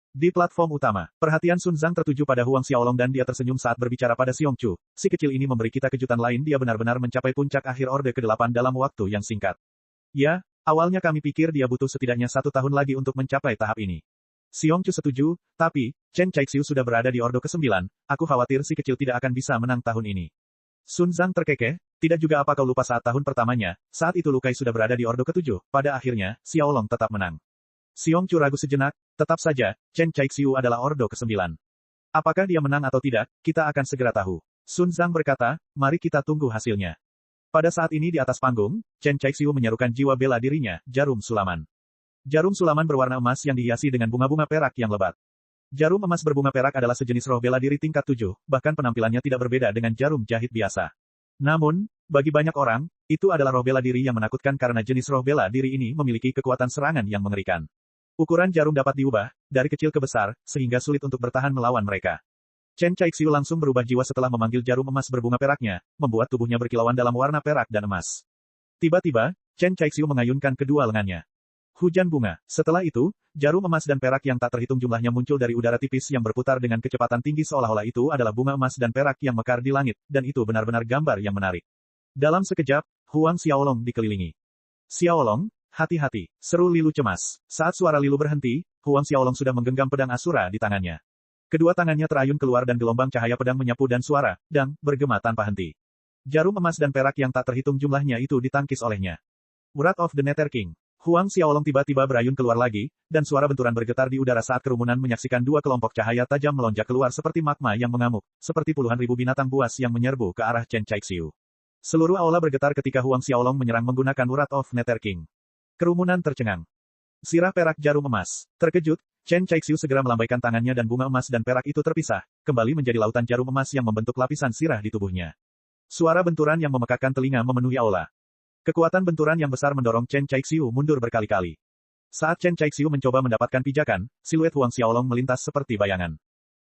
Di platform utama, perhatian Sun Zhang tertuju pada Huang Xiaolong dan dia tersenyum saat berbicara pada Xiong Chu. Si kecil ini memberi kita kejutan lain, dia benar-benar mencapai puncak akhir Orde ke-8 dalam waktu yang singkat. Ya, awalnya kami pikir dia butuh setidaknya 1 tahun lagi untuk mencapai tahap ini. Xiong Chu setuju, tapi, Chen Caixiu sudah berada di Ordo ke-9, aku khawatir si kecil tidak akan bisa menang tahun ini. Sun Zhang terkekeh, tidak juga apa kau lupa saat tahun pertamanya, saat itu Lu Kai sudah berada di Ordo ke-7, pada akhirnya, Xiaolong tetap menang. Xiong Chu ragu sejenak, tetap saja, Chen Caixiu adalah Ordo ke-9. Apakah dia menang atau tidak, kita akan segera tahu. Sun Zhang berkata, mari kita tunggu hasilnya. Pada saat ini di atas panggung, Chen Caixiu menyerukan jiwa bela dirinya, jarum sulaman. Jarum sulaman berwarna emas yang dihiasi dengan bunga-bunga perak yang lebat. Jarum emas berbunga perak adalah sejenis roh bela diri tingkat 7, bahkan penampilannya tidak berbeda dengan jarum jahit biasa. Namun, bagi banyak orang, itu adalah roh bela diri yang menakutkan karena jenis roh bela diri ini memiliki kekuatan serangan yang mengerikan. Ukuran jarum dapat diubah, dari kecil ke besar, sehingga sulit untuk bertahan melawan mereka. Chen Caixiu langsung berubah jiwa setelah memanggil jarum emas berbunga peraknya, membuat tubuhnya berkilauan dalam warna perak dan emas. Tiba-tiba, Chen Caixiu mengayunkan kedua lengannya. Hujan bunga. Setelah itu, jarum emas dan perak yang tak terhitung jumlahnya muncul dari udara tipis yang berputar dengan kecepatan tinggi seolah-olah itu adalah bunga emas dan perak yang mekar di langit, dan itu benar-benar gambar yang menarik. Dalam sekejap, Huang Xiaolong dikelilingi. Xiaolong, hati-hati, seru Lilu cemas. Saat suara Lilu berhenti, Huang Xiaolong sudah menggenggam pedang Asura di tangannya. Kedua tangannya terayun keluar dan gelombang cahaya pedang menyapu dan suara, dang, bergema tanpa henti. Jarum emas dan perak yang tak terhitung jumlahnya itu ditangkis olehnya. Wrath of the Nether King. Huang Xiaolong tiba-tiba berayun keluar lagi, dan suara benturan bergetar di udara saat kerumunan menyaksikan dua kelompok cahaya tajam melonjak keluar seperti magma yang mengamuk, seperti puluhan ribu binatang buas yang menyerbu ke arah Chen Caixiu. Seluruh aula bergetar ketika Huang Xiaolong menyerang menggunakan Wrath of Nether King. Kerumunan tercengang. Sirah perak jarum emas. Terkejut, Chen Caixiu segera melambaikan tangannya dan bunga emas dan perak itu terpisah, kembali menjadi lautan jarum emas yang membentuk lapisan sirah di tubuhnya. Suara benturan yang memekakkan telinga memenuhi aula. Kekuatan benturan yang besar mendorong Chen Caixiu mundur berkali-kali. Saat Chen Caixiu mencoba mendapatkan pijakan, siluet Huang Xiaolong melintas seperti bayangan.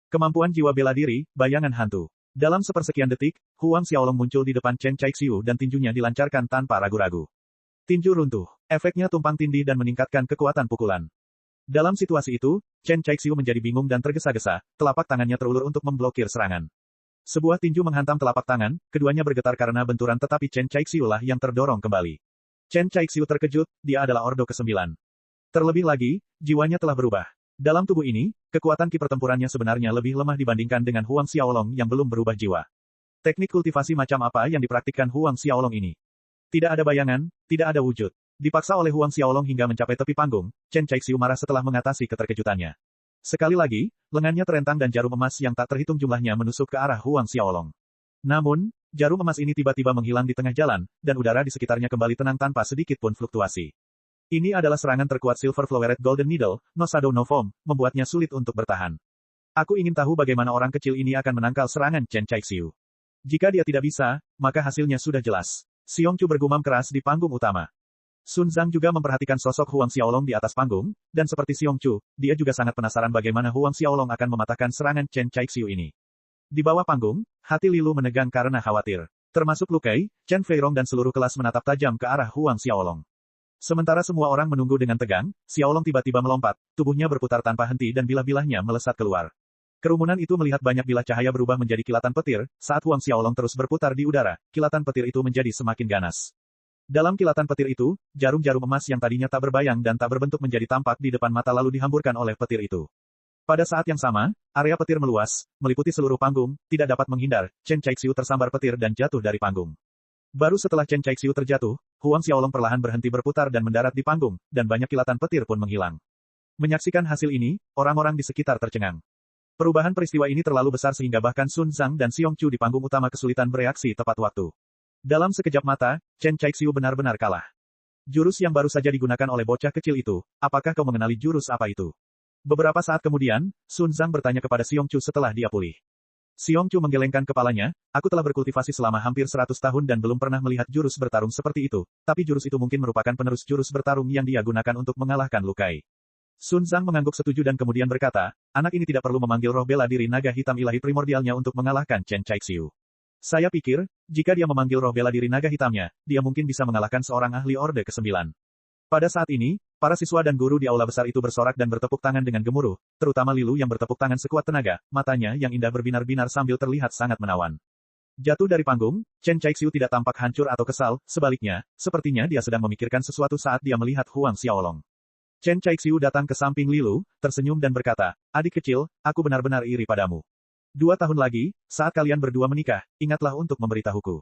Kemampuan jiwa bela diri, bayangan hantu. Dalam sepersekian detik, Huang Xiaolong muncul di depan Chen Caixiu dan tinjunya dilancarkan tanpa ragu-ragu. Tinju runtuh. Efeknya tumpang tindih dan meningkatkan kekuatan pukulan. Dalam situasi itu, Chen Caixiu menjadi bingung dan tergesa-gesa, telapak tangannya terulur untuk memblokir serangan. Sebuah tinju menghantam telapak tangan, keduanya bergetar karena benturan tetapi Chen Caixiu lah yang terdorong kembali. Chen Caixiu terkejut, dia adalah Ordo ke-9. Terlebih lagi, jiwanya telah berubah. Dalam tubuh ini, kekuatan ki pertempurannya sebenarnya lebih lemah dibandingkan dengan Huang Xiaolong yang belum berubah jiwa. Teknik kultivasi macam apa yang dipraktikkan Huang Xiaolong ini? Tidak ada bayangan, tidak ada wujud. Dipaksa oleh Huang Xiaolong hingga mencapai tepi panggung, Chen Caixiu marah setelah mengatasi keterkejutannya. Sekali lagi, lengannya terentang dan jarum emas yang tak terhitung jumlahnya menusuk ke arah Huang Xiaolong. Namun, jarum emas ini tiba-tiba menghilang di tengah jalan, dan udara di sekitarnya kembali tenang tanpa sedikit pun fluktuasi. Ini adalah serangan terkuat Silver Floweret Golden Needle, no shadow no foam, membuatnya sulit untuk bertahan. Aku ingin tahu bagaimana orang kecil ini akan menangkal serangan Chen Caixiu. Jika dia tidak bisa, maka hasilnya sudah jelas. Xiong Chu bergumam keras di panggung utama. Sun Zhang juga memperhatikan sosok Huang Xiaolong di atas panggung, dan seperti Xiong Chu, dia juga sangat penasaran bagaimana Huang Xiaolong akan mematahkan serangan Chen Caixiu ini. Di bawah panggung, hati Lilu menegang karena khawatir. Termasuk Lu Kai, Chen Feirong dan seluruh kelas menatap tajam ke arah Huang Xiaolong. Sementara semua orang menunggu dengan tegang, Xiaolong tiba-tiba melompat, tubuhnya berputar tanpa henti dan bilah-bilahnya melesat keluar. Kerumunan itu melihat banyak bilah cahaya berubah menjadi kilatan petir, saat Huang Xiaolong terus berputar di udara, kilatan petir itu menjadi semakin ganas. Dalam kilatan petir itu, jarum-jarum emas yang tadinya tak berbayang dan tak berbentuk menjadi tampak di depan mata lalu dihamburkan oleh petir itu. Pada saat yang sama, area petir meluas, meliputi seluruh panggung, tidak dapat menghindar, Chen Caixiu tersambar petir dan jatuh dari panggung. Baru setelah Chen Caixiu terjatuh, Huang Xiaolong perlahan berhenti berputar dan mendarat di panggung, dan banyak kilatan petir pun menghilang. Menyaksikan hasil ini, orang-orang di sekitar tercengang. Perubahan peristiwa ini terlalu besar sehingga bahkan Sun Zhang dan Xiong Chu di panggung utama kesulitan bereaksi tepat waktu. Dalam sekejap mata, Chen Caixiu benar-benar kalah. Jurus yang baru saja digunakan oleh bocah kecil itu, apakah kau mengenali jurus apa itu? Beberapa saat kemudian, Sun Zhang bertanya kepada Xiong Chu setelah dia pulih. Xiong Chu menggelengkan kepalanya, aku telah berkultivasi selama hampir 100 tahun dan belum pernah melihat jurus bertarung seperti itu, tapi jurus itu mungkin merupakan penerus jurus bertarung yang dia gunakan untuk mengalahkan Lu Kai. Sun Zhang mengangguk setuju dan kemudian berkata, anak ini tidak perlu memanggil roh bela diri naga hitam ilahi primordialnya untuk mengalahkan Chen Caixiu. Saya pikir, jika dia memanggil roh bela diri naga hitamnya, dia mungkin bisa mengalahkan seorang ahli Orde ke-9. Pada saat ini, para siswa dan guru di aula besar itu bersorak dan bertepuk tangan dengan gemuruh, terutama Lilu yang bertepuk tangan sekuat tenaga, matanya yang indah berbinar-binar sambil terlihat sangat menawan. Jatuh dari panggung, Chen Caixiu tidak tampak hancur atau kesal, sebaliknya, sepertinya dia sedang memikirkan sesuatu saat dia melihat Huang Xiaolong. Chen Caixiu datang ke samping Lilu, tersenyum dan berkata, adik kecil, aku benar-benar iri padamu. 2 tahun lagi, saat kalian berdua menikah, ingatlah untuk memberitahuku.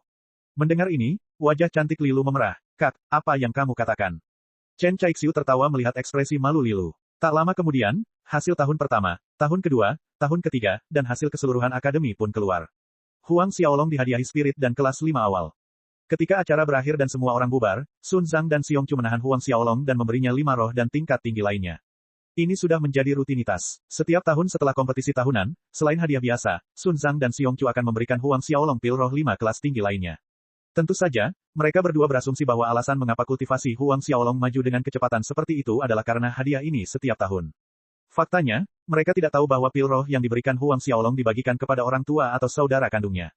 Mendengar ini, wajah cantik Lilu memerah. Kak, apa yang kamu katakan? Chen Caixiu tertawa melihat ekspresi malu Lilu. Tak lama kemudian, hasil tahun pertama, tahun kedua, tahun ketiga, dan hasil keseluruhan akademi pun keluar. Huang Xiaolong dihadiahi spirit dan kelas 5 awal. Ketika acara berakhir dan semua orang bubar, Sun Zhang dan Xiong Chu menahan Huang Xiaolong dan memberinya 5 roh dan tingkat tinggi lainnya. Ini sudah menjadi rutinitas. Setiap tahun setelah kompetisi tahunan, selain hadiah biasa, Sun Zhang dan Xiong Chu akan memberikan Huang Xiaolong pil roh 5 kelas tinggi lainnya. Tentu saja, mereka berdua berasumsi bahwa alasan mengapa kultivasi Huang Xiaolong maju dengan kecepatan seperti itu adalah karena hadiah ini setiap tahun. Faktanya, mereka tidak tahu bahwa pil roh yang diberikan Huang Xiaolong dibagikan kepada orang tua atau saudara kandungnya.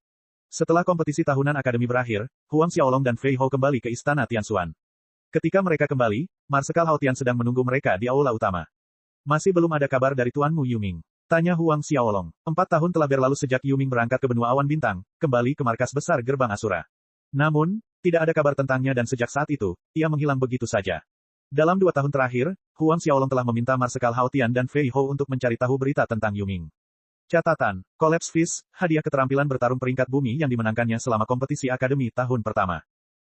Setelah kompetisi tahunan akademi berakhir, Huang Xiaolong dan Fei Hou kembali ke istana Tianxuan. Ketika mereka kembali, Marsekal Hao Tian sedang menunggu mereka di aula utama. Masih belum ada kabar dari Tuanmu Yuming? Tanya Huang Xiaolong. 4 tahun telah berlalu sejak Yuming berangkat ke benua awan bintang, kembali ke markas besar gerbang Asura. Namun, tidak ada kabar tentangnya dan sejak saat itu, ia menghilang begitu saja. Dalam 2 tahun terakhir, Huang Xiaolong telah meminta Marsekal Hao Tian dan Fei Hou untuk mencari tahu berita tentang Yuming. Catatan, Collapse Fist, hadiah keterampilan bertarung peringkat bumi yang dimenangkannya selama kompetisi akademi tahun pertama.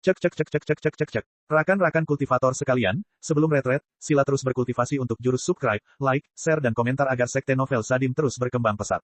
Cek cek cek cek cek cek cek cek. Rakan-rakan kultivator sekalian, sebelum retret, sila terus berkultivasi untuk jurus subscribe, like, share dan komentar agar sekte novel Sadim terus berkembang pesat.